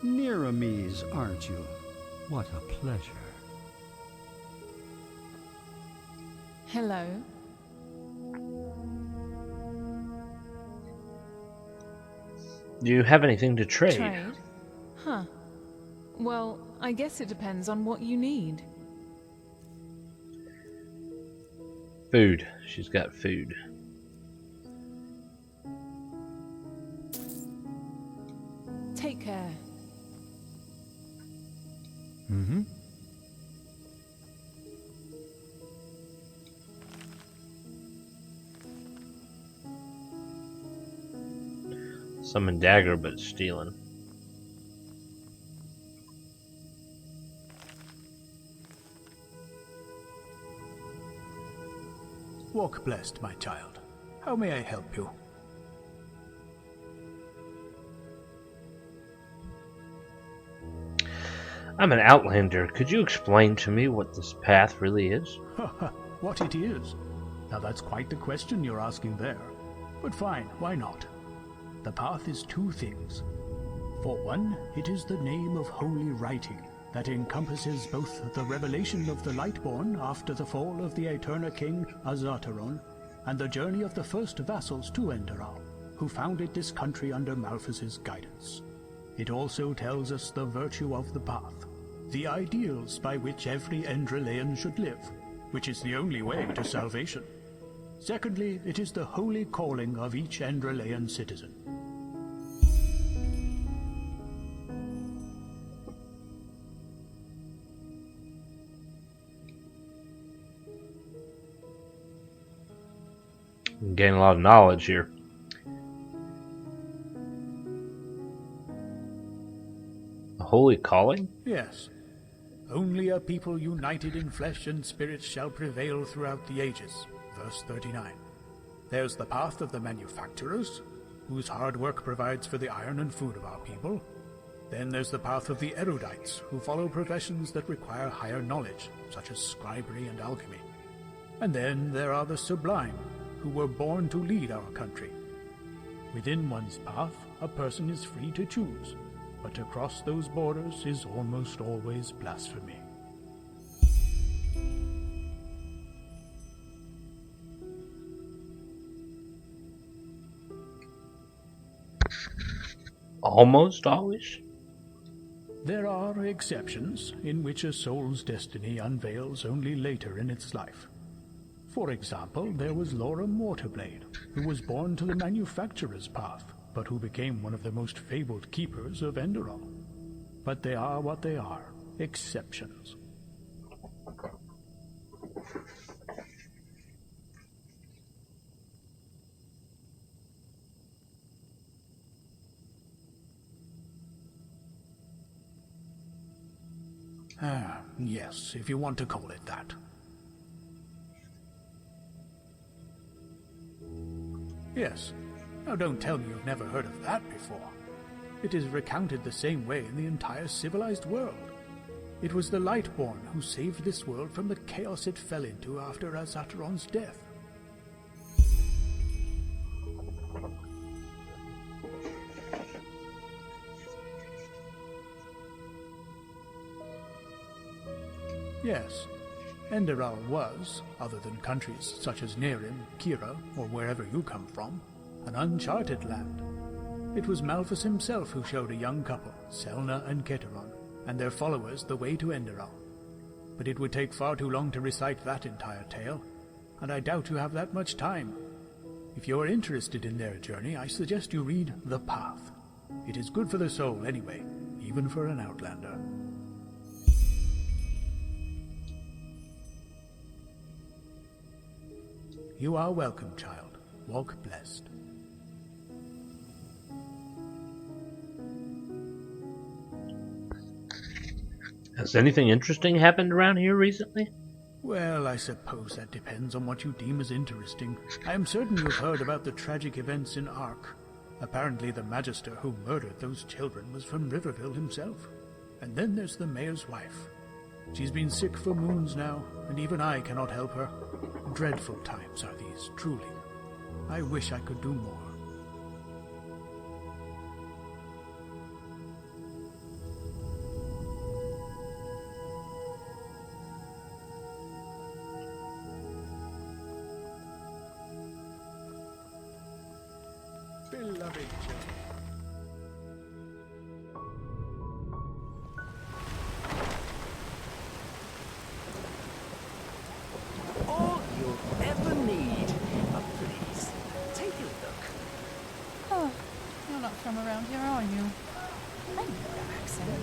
T: Niramis, aren't you? What a pleasure.
K: Hello.
A: Do you have anything to trade?
K: Trade? Huh. Well, I guess it depends on what you need.
A: Food. She's got food.
K: Take care.
A: Summon dagger, but stealing.
C: Walk blessed, my child. How may I help you?
A: I'm an outlander. Could you explain to me what this path really is?
C: What it is? Now that's quite the question you're asking there. But fine, why not? The path is two things. For one, it is the name of holy writing that encompasses both the revelation of the Lightborn after the fall of the Eterna King Azataron, and the journey of the first vassals to Enderal, who founded this country under Malphas's guidance. It also tells us the virtue of the path, the ideals by which every Endralean should live, which is the only way to salvation. Secondly, it is the holy calling of each Endralean citizen.
A: I'm getting a lot of knowledge here. A holy calling?
C: Yes. Only a people united in flesh and spirit shall prevail throughout the ages. Verse 39. There's the path of the manufacturers, whose hard work provides for the iron and food of our people. Then there's the path of the erudites, who follow professions that require higher knowledge, such as scribery and alchemy. And then there are the sublime, who were born to lead our country. Within one's path, a person is free to choose, but to cross those borders is almost always blasphemy.
A: Almost always?
C: There are exceptions in which a soul's destiny unveils only later in its life. For example, there was Lorem Waterblade, who was born to the manufacturer's path, but who became one of the most fabled keepers of Enderal. But they are what they are. Exceptions. Ah, yes, if you want to call it that. Yes. Now don't tell me you've never heard of that before. It is recounted the same way in the entire civilized world. It was the Lightborn who saved this world from the chaos it fell into after Azataron's death. Yes, Enderal was, other than countries such as Nerim, Kira, or wherever you come from, an uncharted land. It was Malphus himself who showed a young couple, Selna and Keteron, and their followers the way to Enderal. But it would take far too long to recite that entire tale, and I doubt you have that much time. If you are interested in their journey, I suggest you read The Path. It is good for the soul anyway, even for an outlander. You are welcome, child. Walk blessed.
A: Has anything interesting happened around here recently?
C: Well, I suppose that depends on what you deem as interesting. I am certain you've heard about the tragic events in Ark. Apparently the Magister who murdered those children was from Riverville himself. And then there's the mayor's wife. She's been sick for moons now, and even I cannot help her. Dreadful times are these, truly. I wish I could do more. Beloved children.
M: All you'll ever need. Please, take a look.
K: Oh, you're not from around here, are you? I know that accent.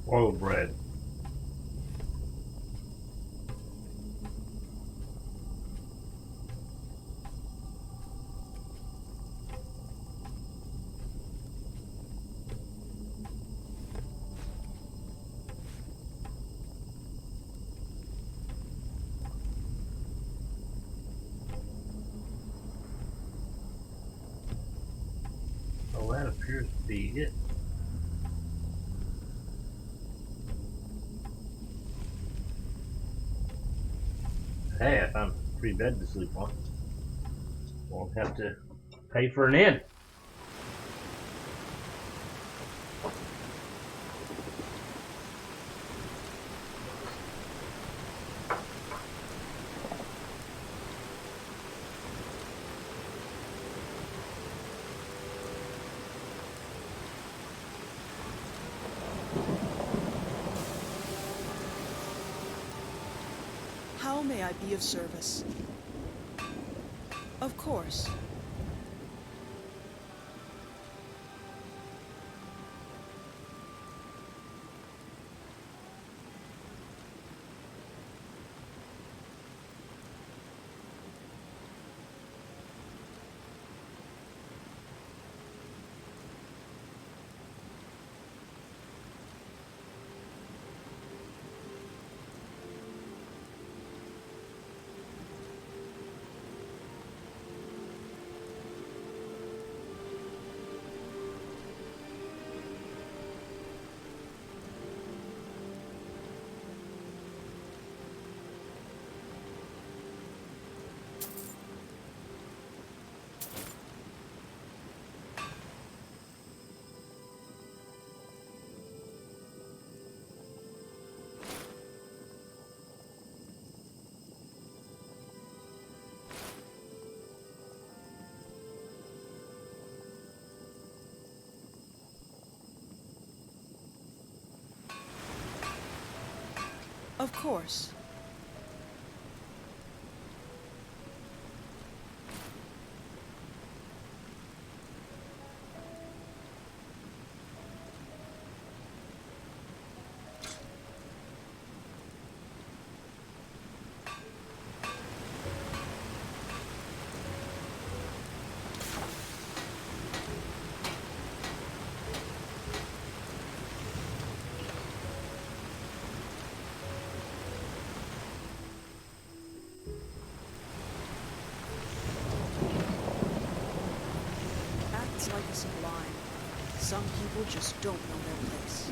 A: Oil bread. appears to be it. Hey, I found a free bed to sleep on. Won't have to pay for an inn.
U: How may I be of service? Of course. Of course. Acts like a sublime. Some people just don't know their place.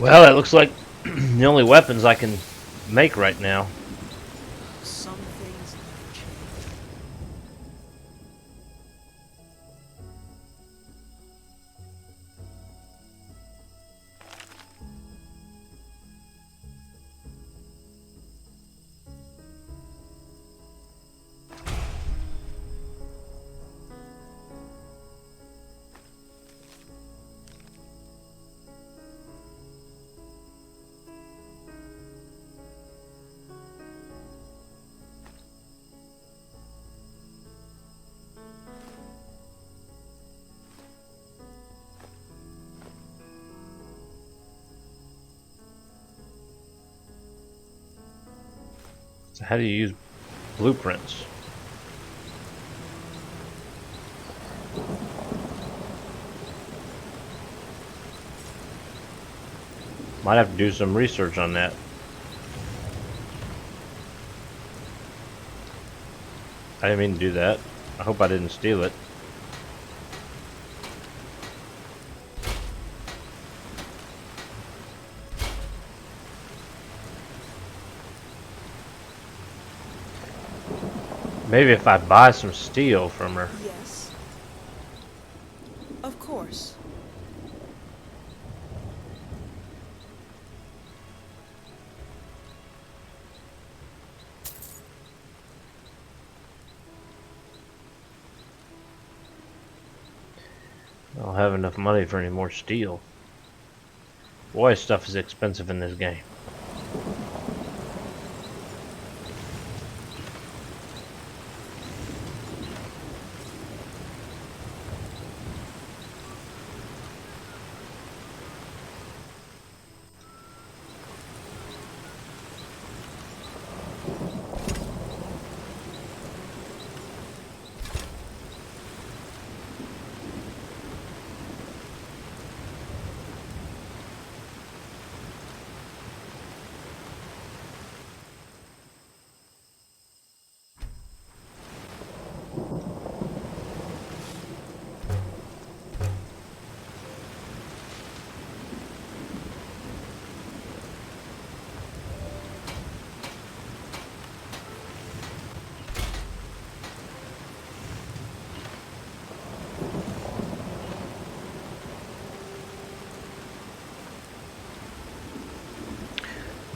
A: Well, it looks like the only weapons I can make right now.
U: Some things never change.
A: So how do you use blueprints? Might have to do some research on that. I didn't mean to do that. I hope I didn't steal it. Maybe if I buy some steel from her.
U: Yes. Of course.
A: I don't have enough money for any more steel. Boy, stuff is expensive in this game.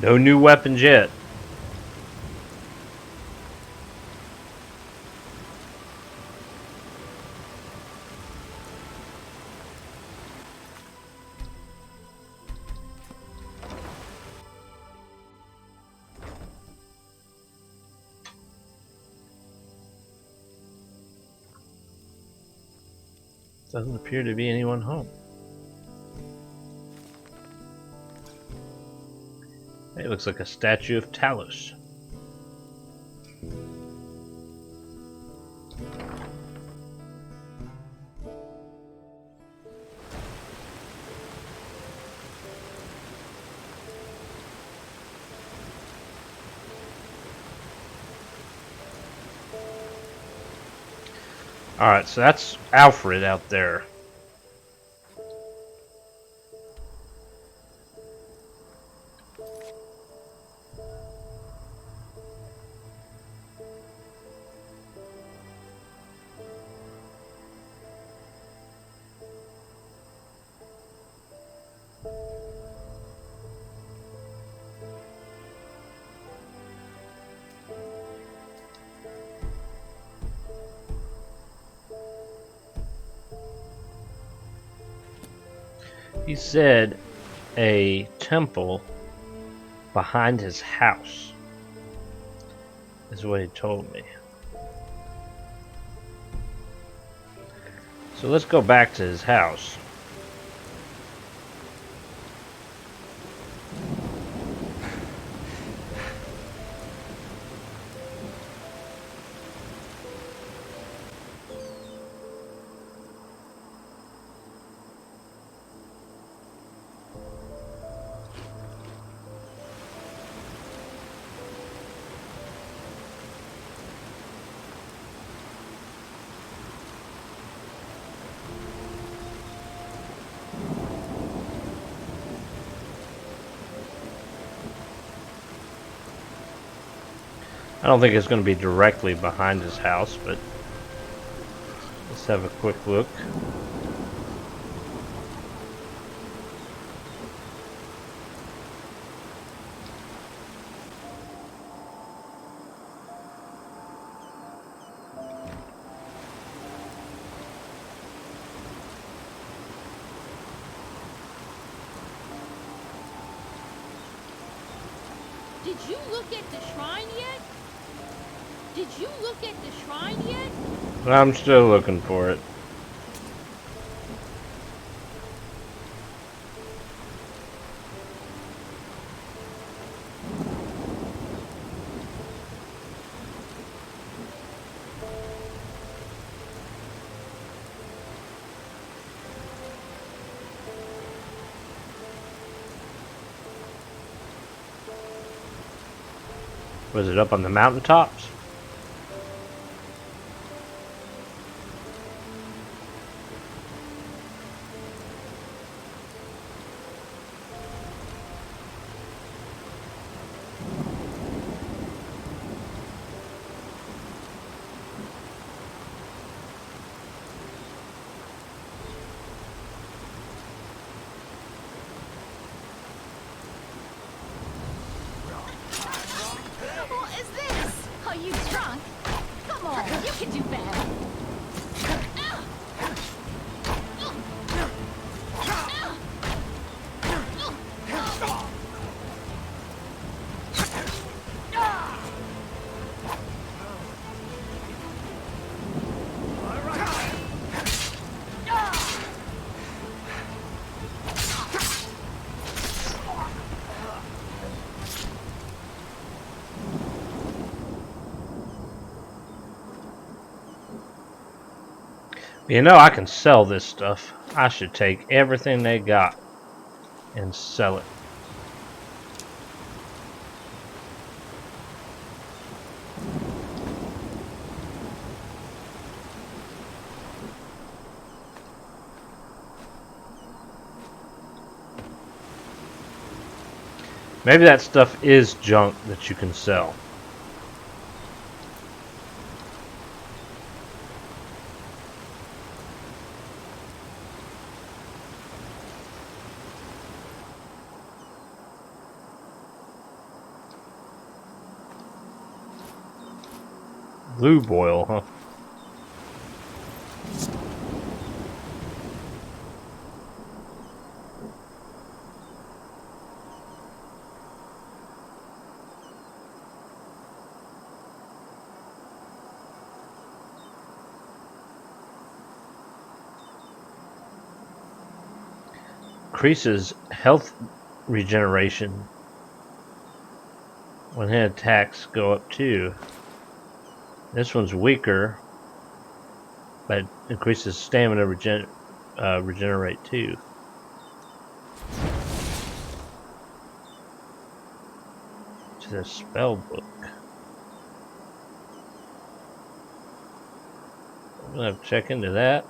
A: No new weapons yet. Doesn't appear to be anyone home. It looks like a statue of Talos. Alright, so that's Alfred out there. He said a temple behind his house is what he told me. So let's go back to his house. I don't think it's going to be directly behind his house, but let's have a quick look.
D: Did you look at the shrine yet? Did you look at the shrine yet?
A: I'm still looking for it. Was it up on the mountaintops?
P: What is this? Are you drunk? Come on, you can do better.
A: You know, I can sell this stuff. I should take everything they got and sell it. Maybe that stuff is junk that you can sell. Blue boil, huh? Increases health regeneration when hit attacks go up too. This one's weaker, but increases stamina regenerate too. To the spell book. I'm gonna have to check into that.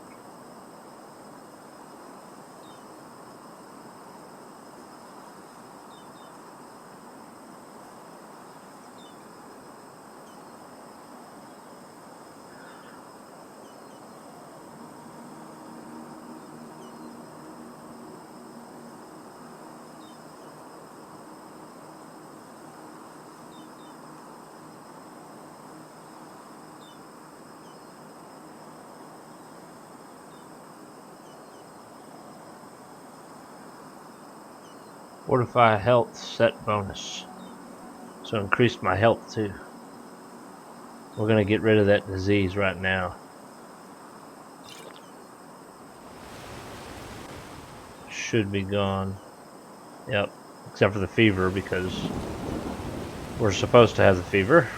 A: Fortify health set bonus. So increased my health too. We're gonna get rid of that disease right now. Should be gone. Yep. Except for the fever, because we're supposed to have the fever.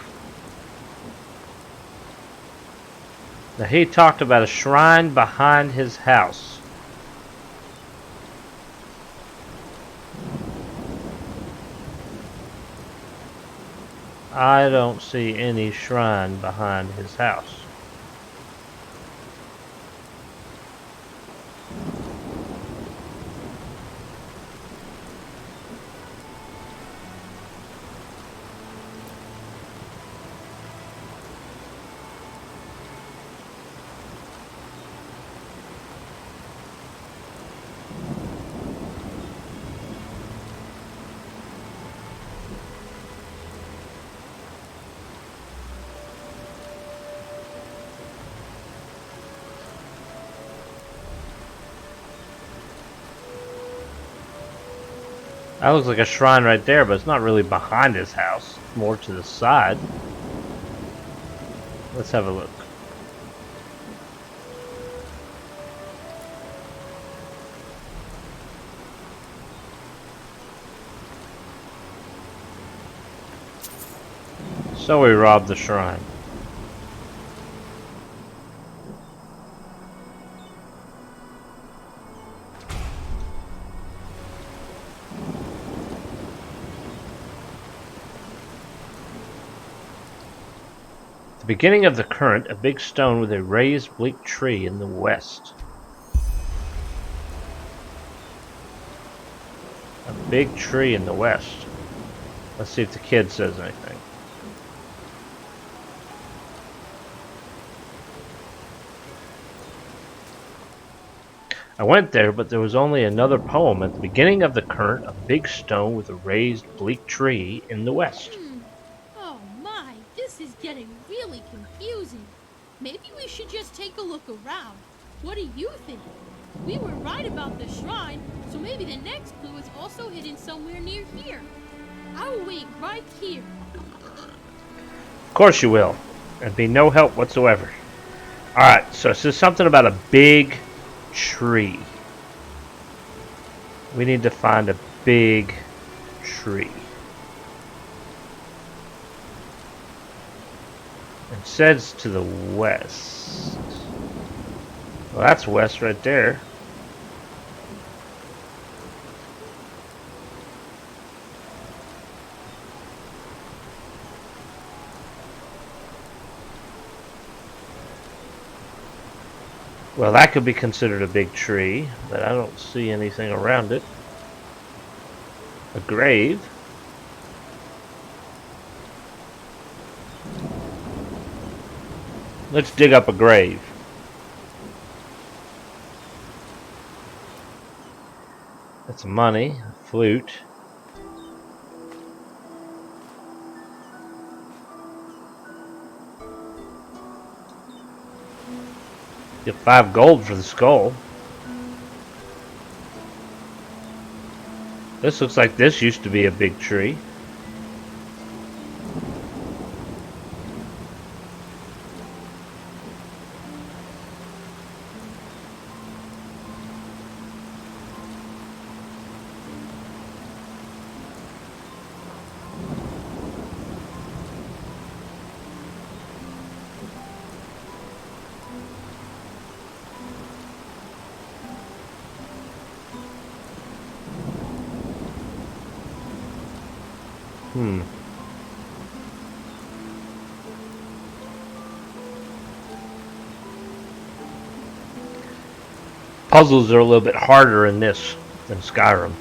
A: Now he talked about a shrine behind his house. I don't see any shrine behind his house. That looks like a shrine right there, but it's not really behind his house. It's more to the side. Let's have a look. So we robbed the shrine. The beginning of the current, a big stone with a raised bleak tree in the west. A big tree in the west. Let's see if the kid says anything. I went there, but there was only another poem. At the beginning of the current, a big stone with a raised bleak tree in the west.
D: Oh my, this is getting really confusing. Maybe we should just take a look around. What do you think? We were right about the shrine, so maybe the next clue is also hidden somewhere near here. I will wait right here.
A: Of course you will. There'd be no help whatsoever. Alright, so it says something about a big tree. We need to find a big tree. It says to the west. Well, that's west right there. Well, that could be considered a big tree, but I don't see anything around it. A grave. Let's dig up a grave. That's money, a flute. Get 5 gold for the skull. This looks like this used to be a big tree. Puzzles are a little bit harder in this than Skyrim.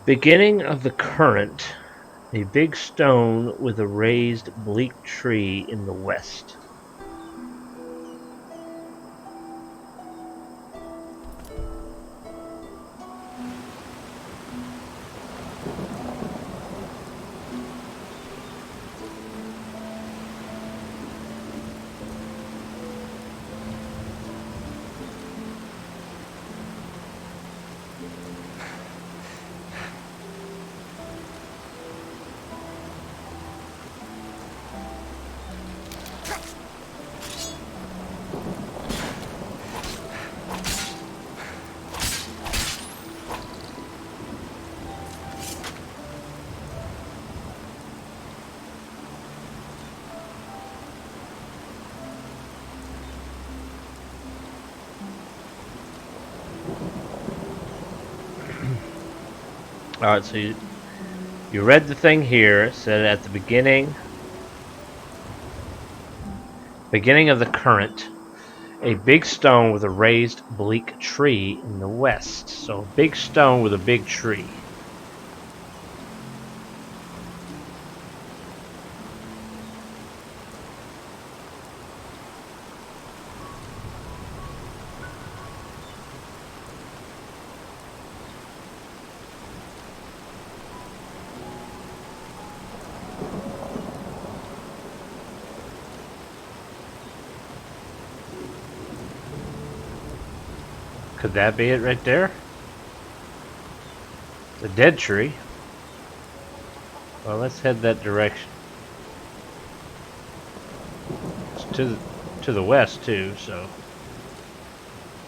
A: Beginning of the current, a big stone with a raised bleak tree in the west. Alright, so you read the thing here. It said at the beginning of the current, a big stone with a raised bleak tree in the west. So a big stone with a big tree. Could that be it right there? The dead tree. Well, let's head that direction. It's to the west too, so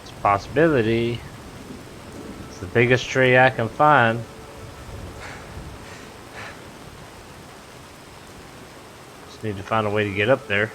A: it's a possibility. It's the biggest tree I can find. Just need to find a way to get up there.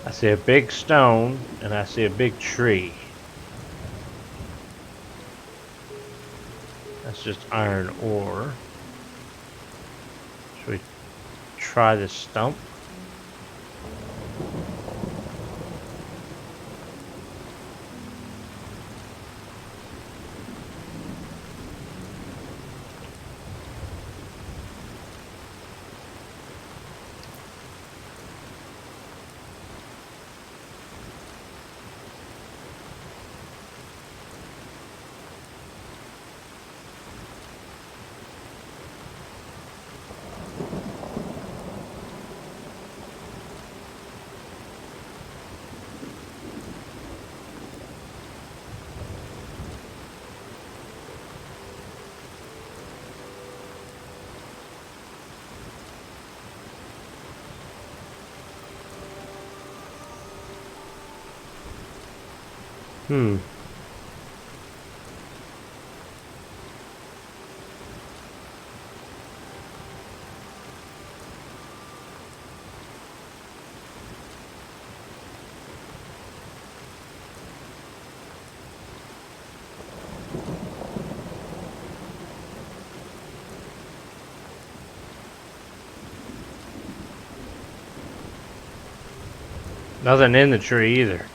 A: I see a big stone and I see a big tree. That's just iron ore. Should we try this stump? Hmm. Nothing in the tree either.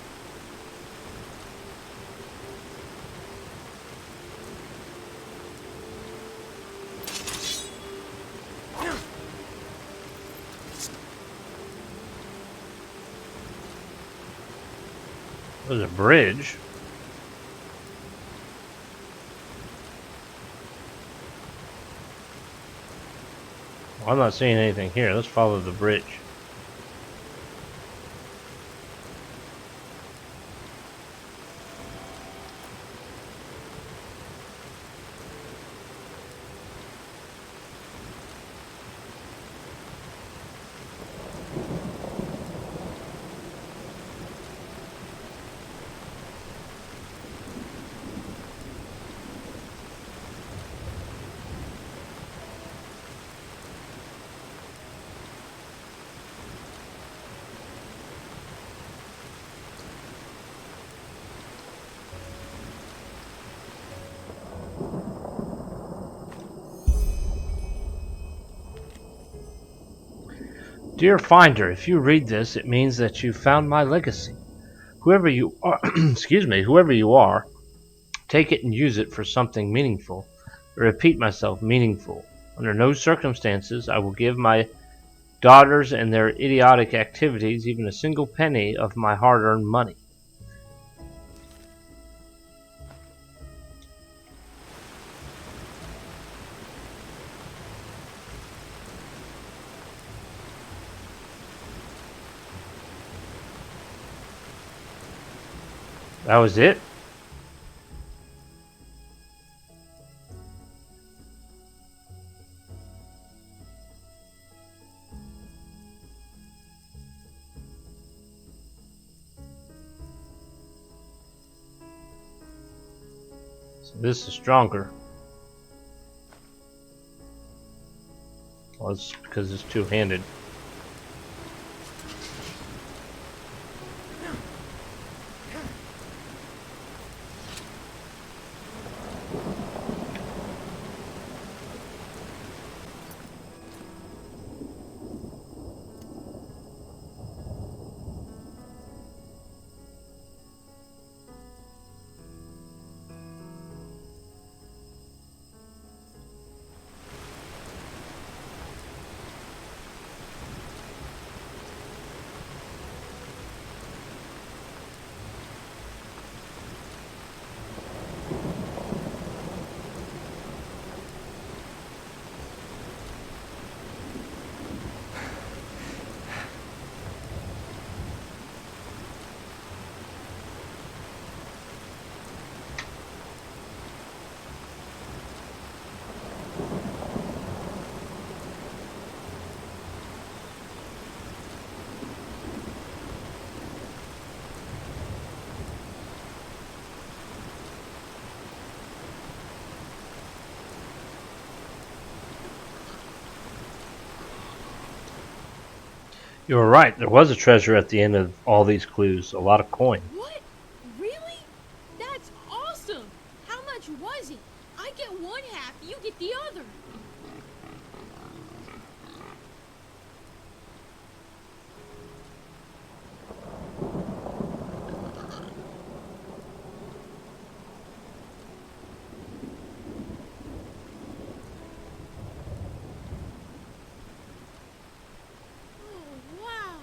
A: There's a bridge. Well, I'm not seeing anything here. Let's follow the bridge. Dear Finder, if you read this, it means that you found my legacy. Whoever you are, excuse me, whoever you are, take it and use it for something meaningful. I repeat myself, meaningful. Under no circumstances I will give my daughters and their idiotic activities even a single penny of my hard-earned money. That was it? So this is stronger. Well, it's because it's two-handed. You were right. There was a treasure at the end of all these clues. A lot of coin.
D: What? Really? That's awesome! How much was it? I get one half, you get the other. Oh, wow.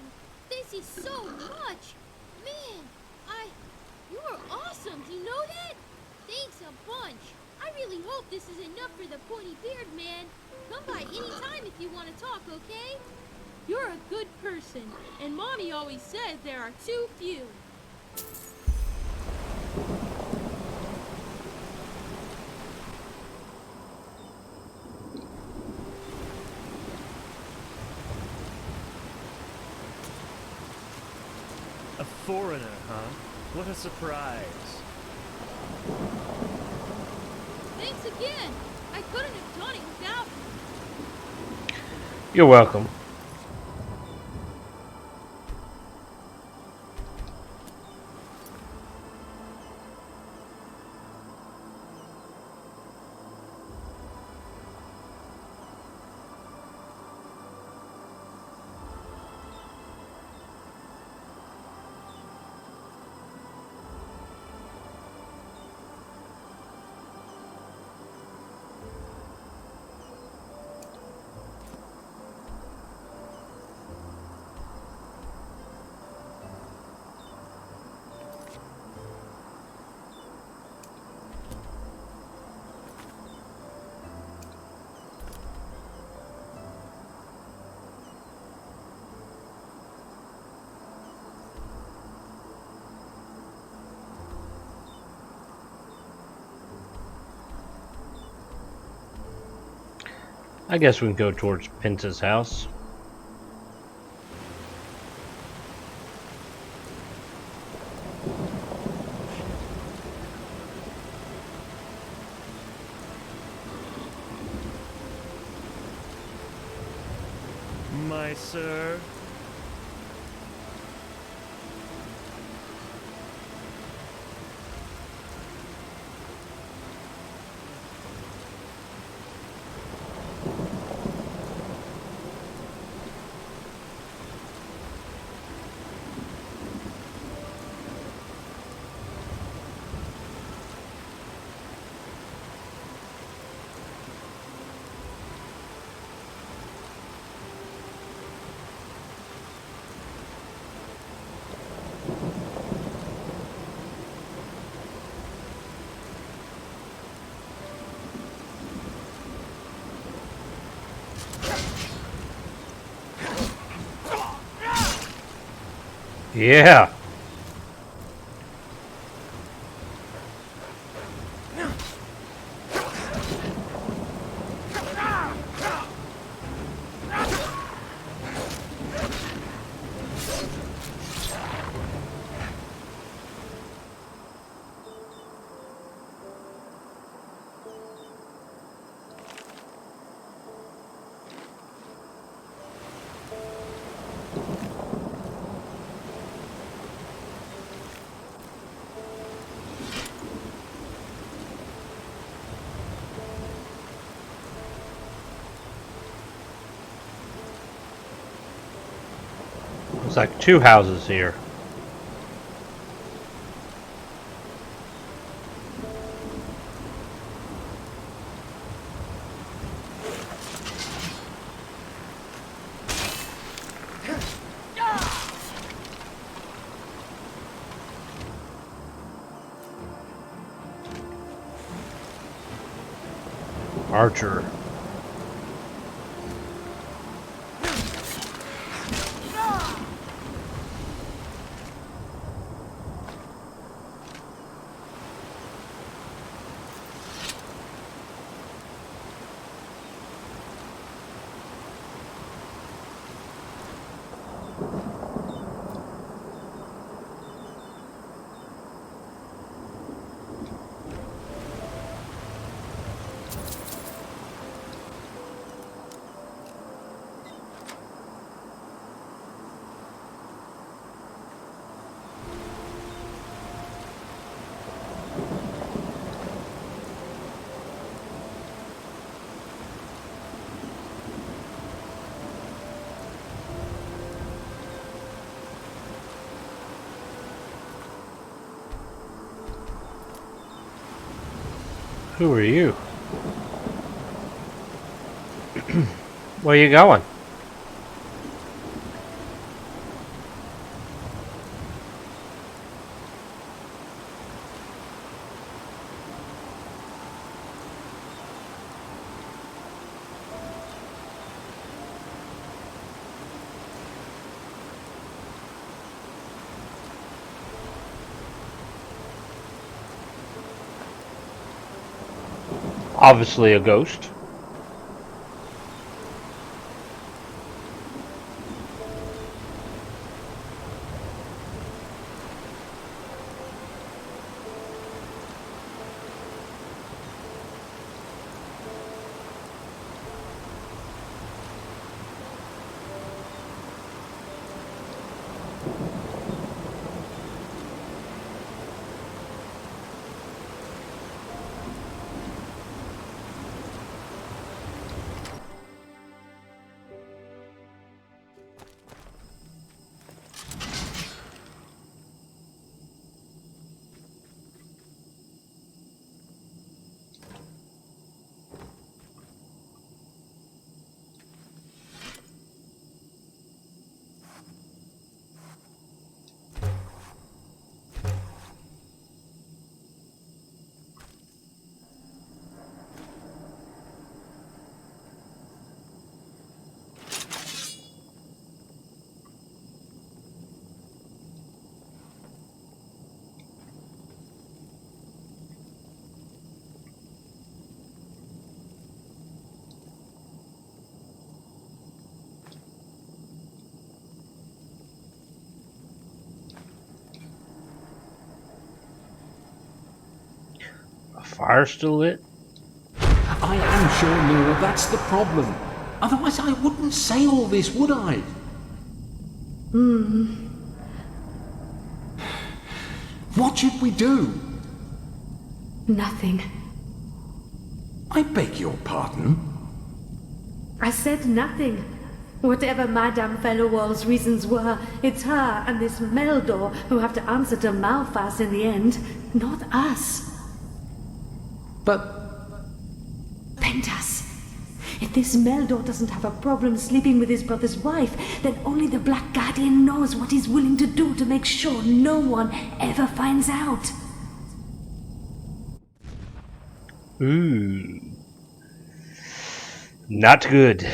D: This is so much. Man, you are awesome. Do you know that? Thanks a bunch. I really hope this is enough for the pointy beard man. Come by anytime if you want to talk, okay? You're a good person, and Mommy always says there are too few.
E: A foreigner, huh? What a surprise.
D: again. I couldn't have done it without you.
A: You're welcome. I guess we can go towards Pinta's house.
E: My sir.
A: Yeah. It's like two houses here. Archer. Who are you? Where you going? Obviously a ghost. Fire still lit?
G: I am sure, Nora, that's the problem. Otherwise I wouldn't say all this, would I? What should we do?
V: Nothing.
G: I beg your pardon?
V: I said nothing. Whatever Madame Fellowall's reasons were, it's her and this Meldor who have to answer to Malphas in the end, not us.
G: But...
V: Pentas, if this Meldor doesn't have a problem sleeping with his brother's wife, then only the Black Guardian knows what he's willing to do to make sure no one ever finds out.
A: Not good.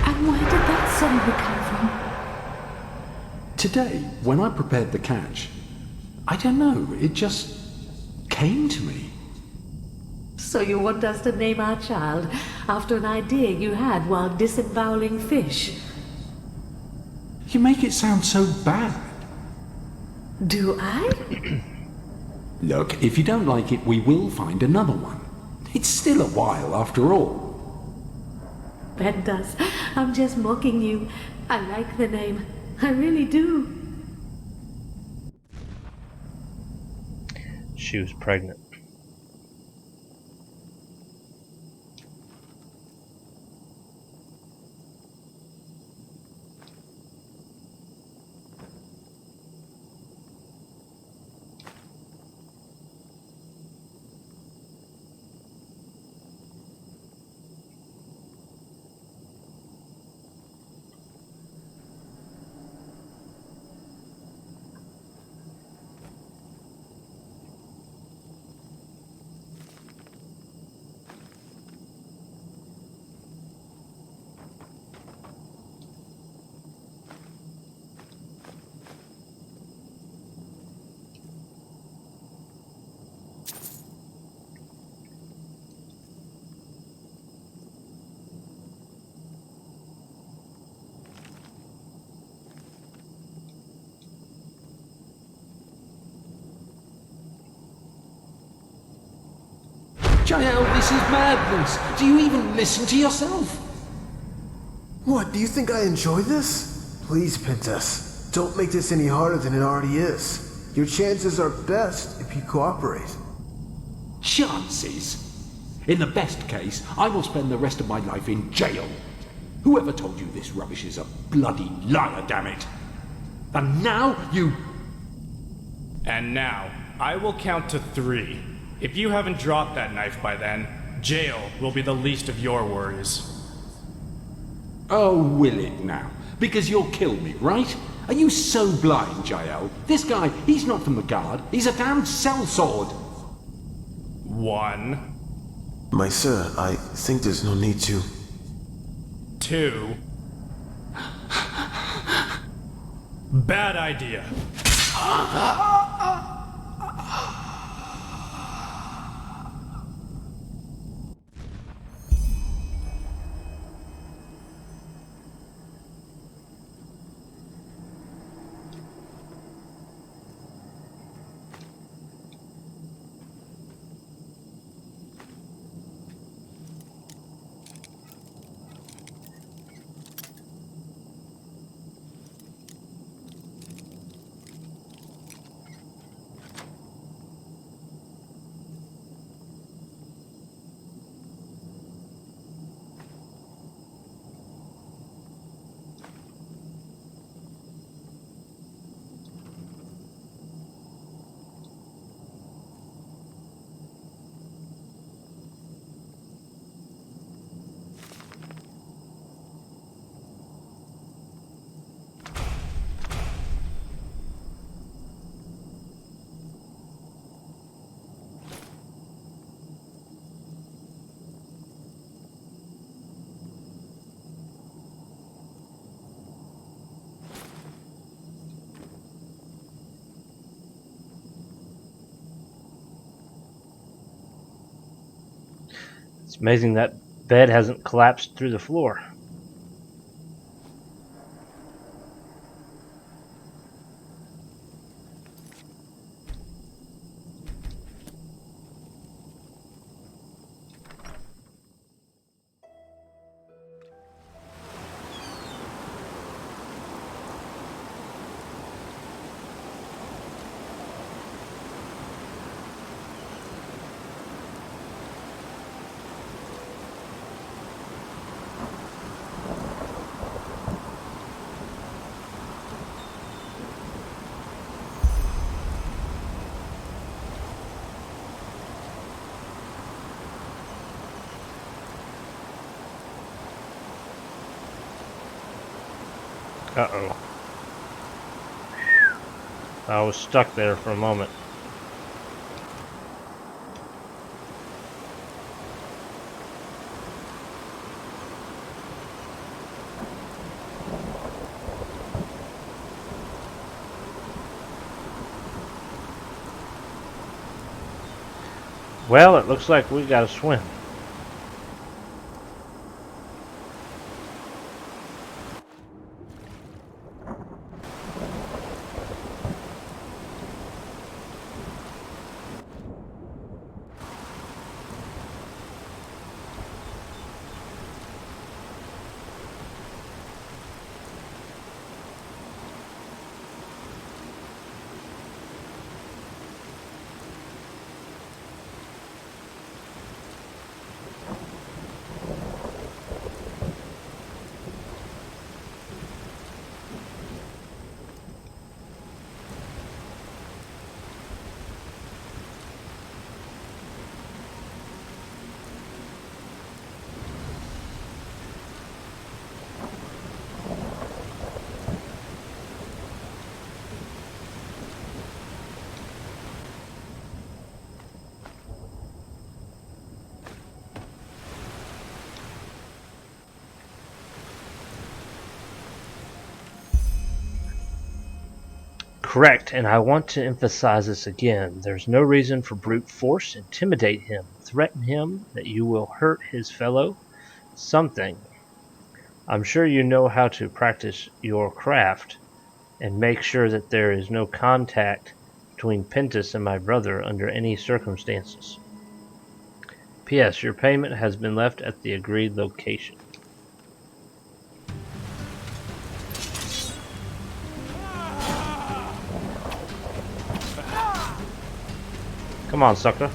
V: And where did that suddenly come from?
G: Today, when I prepared the catch, I don't know, it just came to me.
V: So you want us to name our child after an idea you had while disemboweling fish?
G: You make it sound so bad.
V: Do I?
G: Look, if you don't like it, we will find another one. It's still a while, after all.
V: Pentas, I'm just mocking you. I like the name. I really do.
A: She was pregnant.
G: Jael, this is madness. Do you even listen to yourself?
W: What, do you think I enjoy this? Please, Pentas, don't make this any harder than it already is. Your chances are best if you cooperate.
G: Chances? In the best case, I will spend the rest of my life in jail. Whoever told you this rubbish is a bloody liar, damn it. And now you...
X: And now, I will count to 3. If you haven't dropped that knife by then, jail will be the least of your worries.
G: Oh, will it now? Because you'll kill me, right? Are you so blind, Jael? This guy, he's not from the guard. He's a damned sellsword.
X: 1.
W: My sir, I think there's no need to.
X: 2. Bad idea.
A: It's amazing that bed hasn't collapsed through the floor. Uh-oh. I was stuck there for a moment. Well, it looks like we gotta swim. Correct, and I want to emphasize this again. There's no reason for brute force. Intimidate him. Threaten him that you will hurt his fellow. Something. I'm sure you know how to practice your craft, and make sure that there is no contact between Pentus and my brother under any circumstances. P.S. Your payment has been left at the agreed location. Come on, sucker.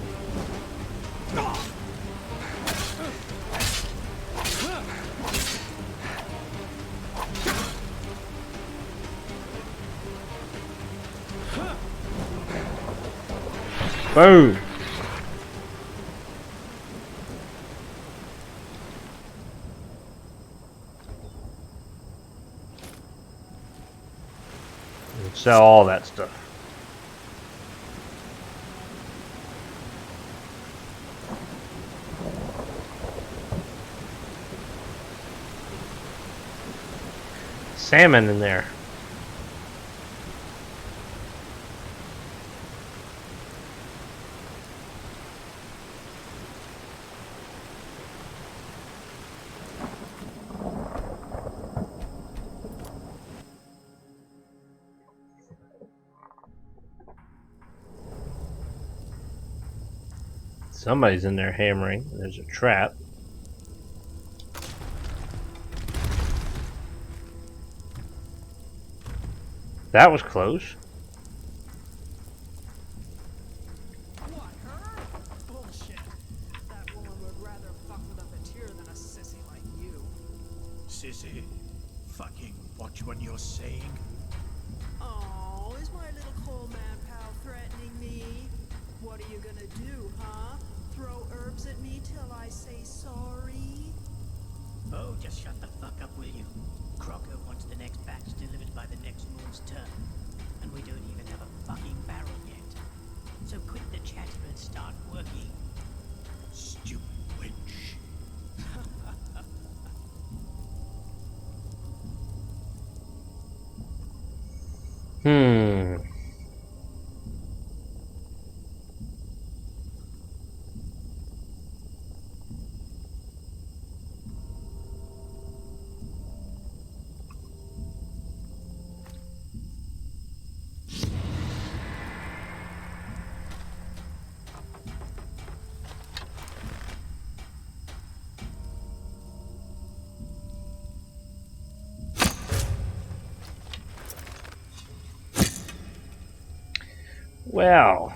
A: Boom! Sell all that stuff. Salmon in there. Somebody's in there hammering. There's a trap. That was close.
U: What, her? Bullshit. That woman would rather fuck with a fatir than a sissy like you.
B: Sissy, fucking watch what you're saying.
U: Oh, is my little coal man pal threatening me? What are you gonna do, huh? Throw herbs at me till I say sorry?
B: Oh, just shut the fuck up, will you? Crocker wants the next batch delivered by the next moon's turn. And we don't even have a fucking barrel yet. So quit the chatter and start working. Stupid wench.
A: Well.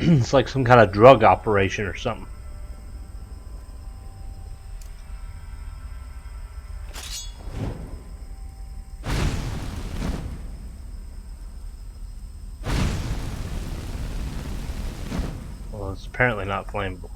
A: It's like some kind of drug operation or something. Well, it's apparently not flammable.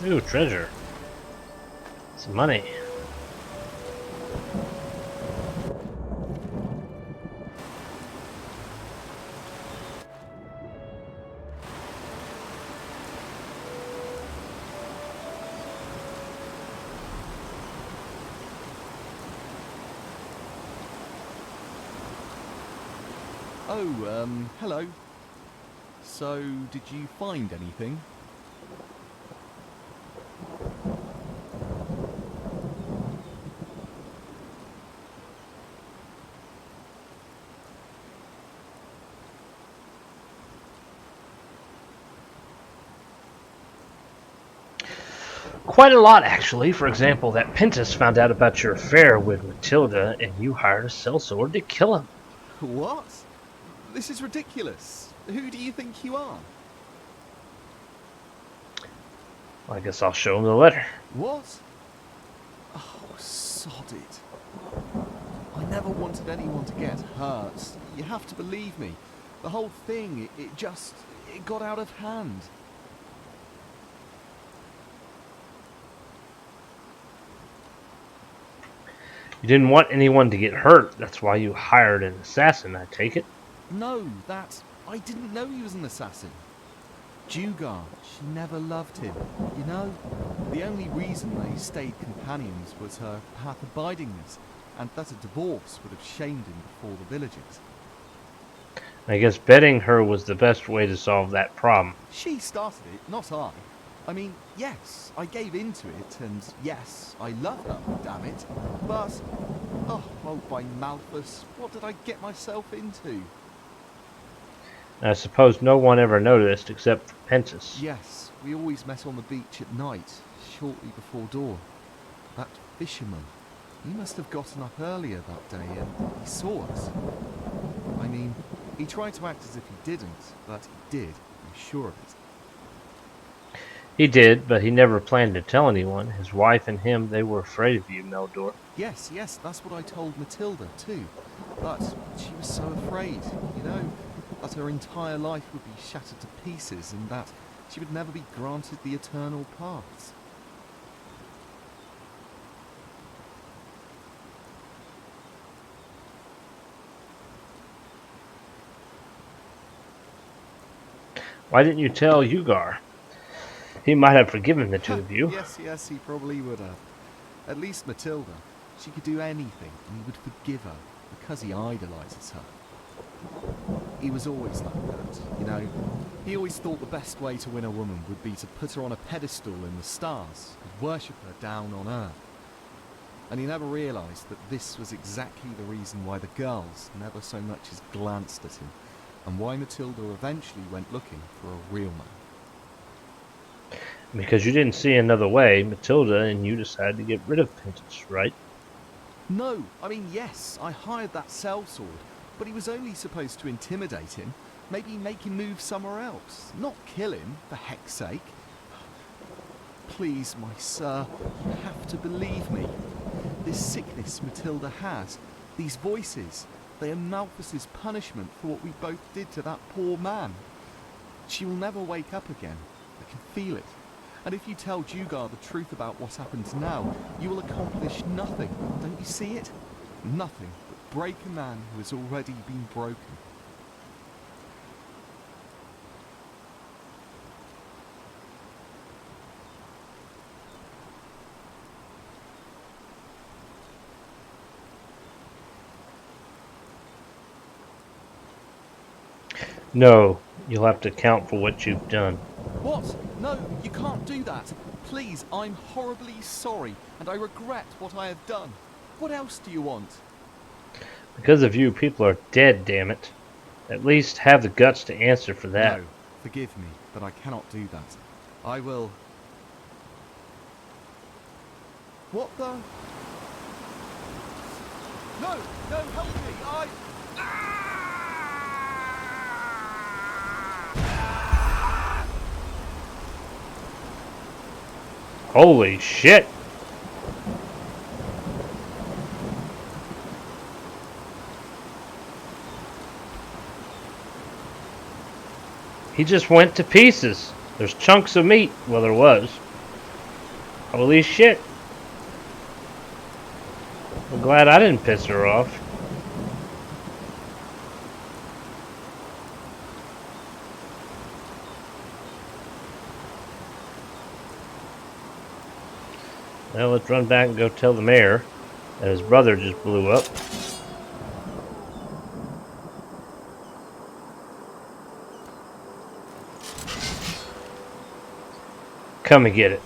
A: Ooh, treasure. Some money.
S: Oh, hello. So, did you find anything?
A: Quite a lot, actually. For example, that Pentus found out about your affair with Matilda, and you hired a sellsword to kill him.
S: What? This is ridiculous. Who do you think you are?
A: I guess I'll show him the letter.
S: What? Oh, sod it. I never wanted anyone to get hurt. You have to believe me. The whole thing, it got out of hand.
A: You didn't want anyone to get hurt. That's why you hired an assassin, I take it.
S: No, I didn't know he was an assassin. Dugar, she never loved him. You know, the only reason they stayed companions was her path abidingness, and that a divorce would have shamed him before the villagers.
A: I guess betting her was the best way to solve that problem.
S: She started it, not I. I mean, yes, I gave into it, and yes, I love her, damn it. But, oh by Malthus, what did I get myself into?
A: I suppose no one ever noticed except for Pentus.
S: Yes, we always met on the beach at night, shortly before dawn. That fisherman, he must have gotten up earlier that day and he saw us. I mean, he tried to act as if he didn't, but he did, I'm sure of it.
A: He did, but he never planned to tell anyone. His wife and him, they were afraid of you, Meldor.
S: Yes, that's what I told Matilda too. But she was so afraid, you know, that her entire life would be shattered to pieces and that she would never be granted the eternal paths.
A: Why didn't you tell Ugar? He might have forgiven the two of you.
S: Yes, he probably would have. At least Matilda. She could do anything, and he would forgive her, because he idolizes her. He was always like that, you know. He always thought the best way to win a woman would be to put her on a pedestal in the stars, and worship her down on earth. And he never realized that this was exactly the reason why the girls never so much as glanced at him, and why Matilda eventually went looking for a real man.
A: Because you didn't see another way, Matilda and you decided to get rid of Pentus, right?
S: No, I mean, yes, I hired that sellsword, but he was only supposed to intimidate him, maybe make him move somewhere else, not kill him, for heck's sake. Please, my sir, you have to believe me. This sickness Matilda has, these voices, they are Malthus's punishment for what we both did to that poor man. She will never wake up again, I can feel it. And if you tell Dugar the truth about what happens now, you will accomplish nothing. Don't you see it? Nothing but break a man who has already been broken.
A: No, you'll have to account for what you've done.
S: What? No, you can't do that. Please, I'm horribly sorry, and I regret what I have done. What else do you want?
A: Because of you, people are dead, damn it. At least have the guts to answer for that.
S: No, forgive me, but I cannot do that. I will... What the... No, help me,
A: Holy shit! He just went to pieces. There's chunks of meat. Well, there was. Holy shit. I'm glad I didn't piss her off. Well, let's run back and go tell the mayor that his brother just blew up. Come and get it.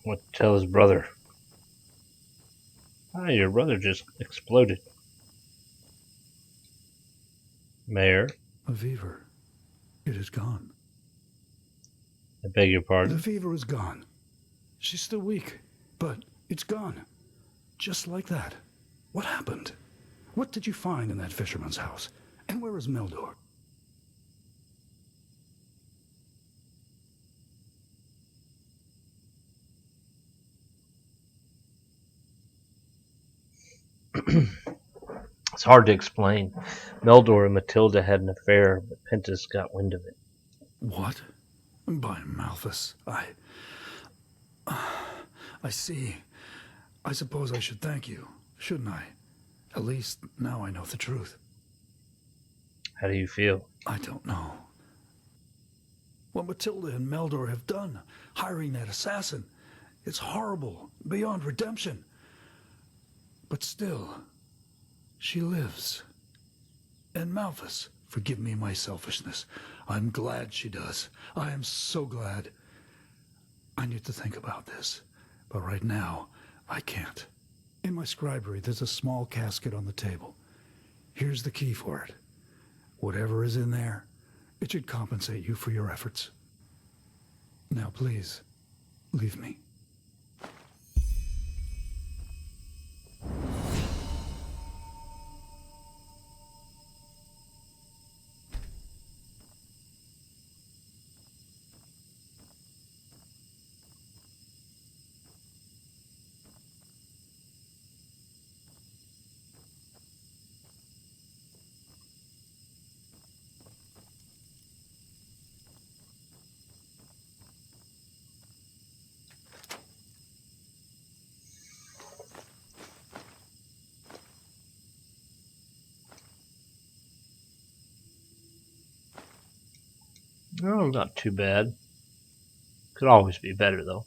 A: What to tell his brother? Ah, your brother just exploded. Mayor,
Q: A fever. It is gone.
A: I beg your
Q: The
A: pardon.
Q: fever is gone. She's still weak, but it's gone. Just like that. What happened? What did you find in that fisherman's house? And where is Meldor?
A: It's hard to explain. Meldor and Matilda had an affair, but Pentus got wind of it.
Q: What? By Malthus, I see. I suppose I should thank you, shouldn't I? At least now I know the truth.
A: How do you feel?
Q: I don't know. What Matilda and Meldor have done, hiring that assassin, it's horrible, beyond redemption. But still, she lives. And Malthus, forgive me my selfishness. I'm glad she does. I am so glad. I need to think about this, but right now, I can't. In my scribery, there's a small casket on the table. Here's the key for it. Whatever is in there, it should compensate you for your efforts. Now, please, leave me.
A: No, not too bad. Could always be better, though.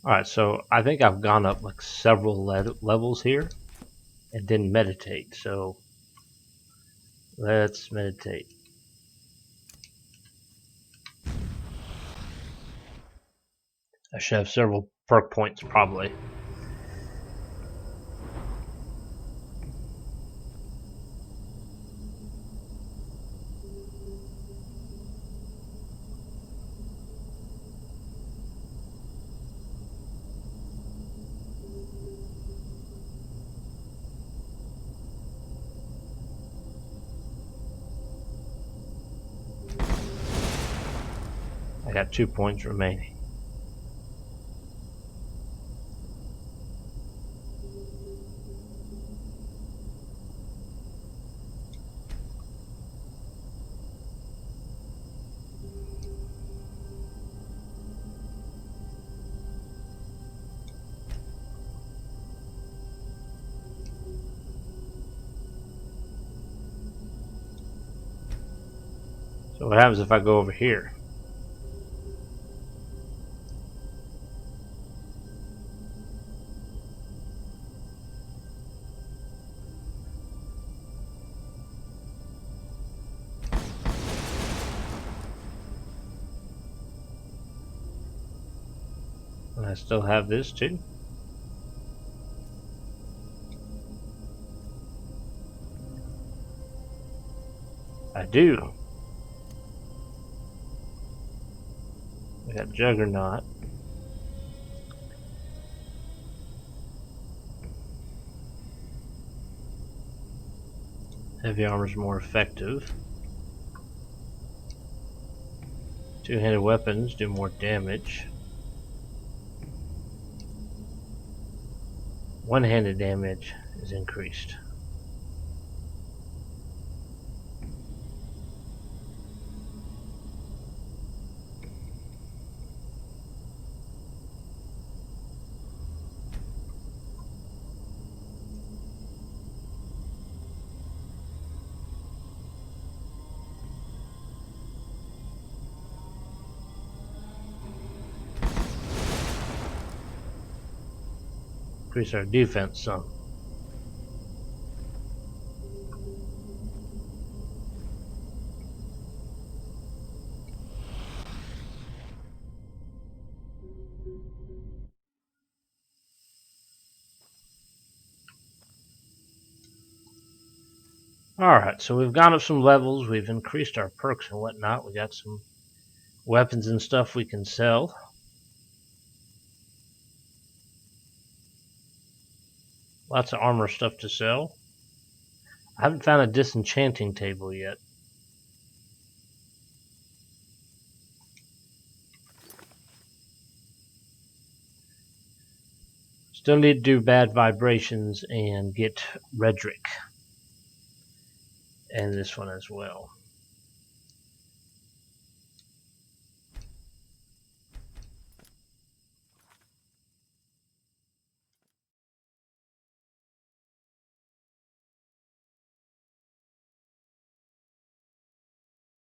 A: Alright, so I think I've gone up like several levels here and didn't meditate, so let's meditate. I should have several perk points probably. I got 2 points remaining. So what happens if I go over here? And I still have this too. I do. I got Juggernaut. Heavy armor is more effective. Two-handed weapons do more damage. One-handed damage is increased. Increase our defense some. Alright, so we've gone up some levels, we've increased our perks and whatnot, we got some weapons and stuff we can sell. Lots of armor stuff to sell. I haven't found a disenchanting table yet. Still need to do bad vibrations and get Redrick. And this one as well.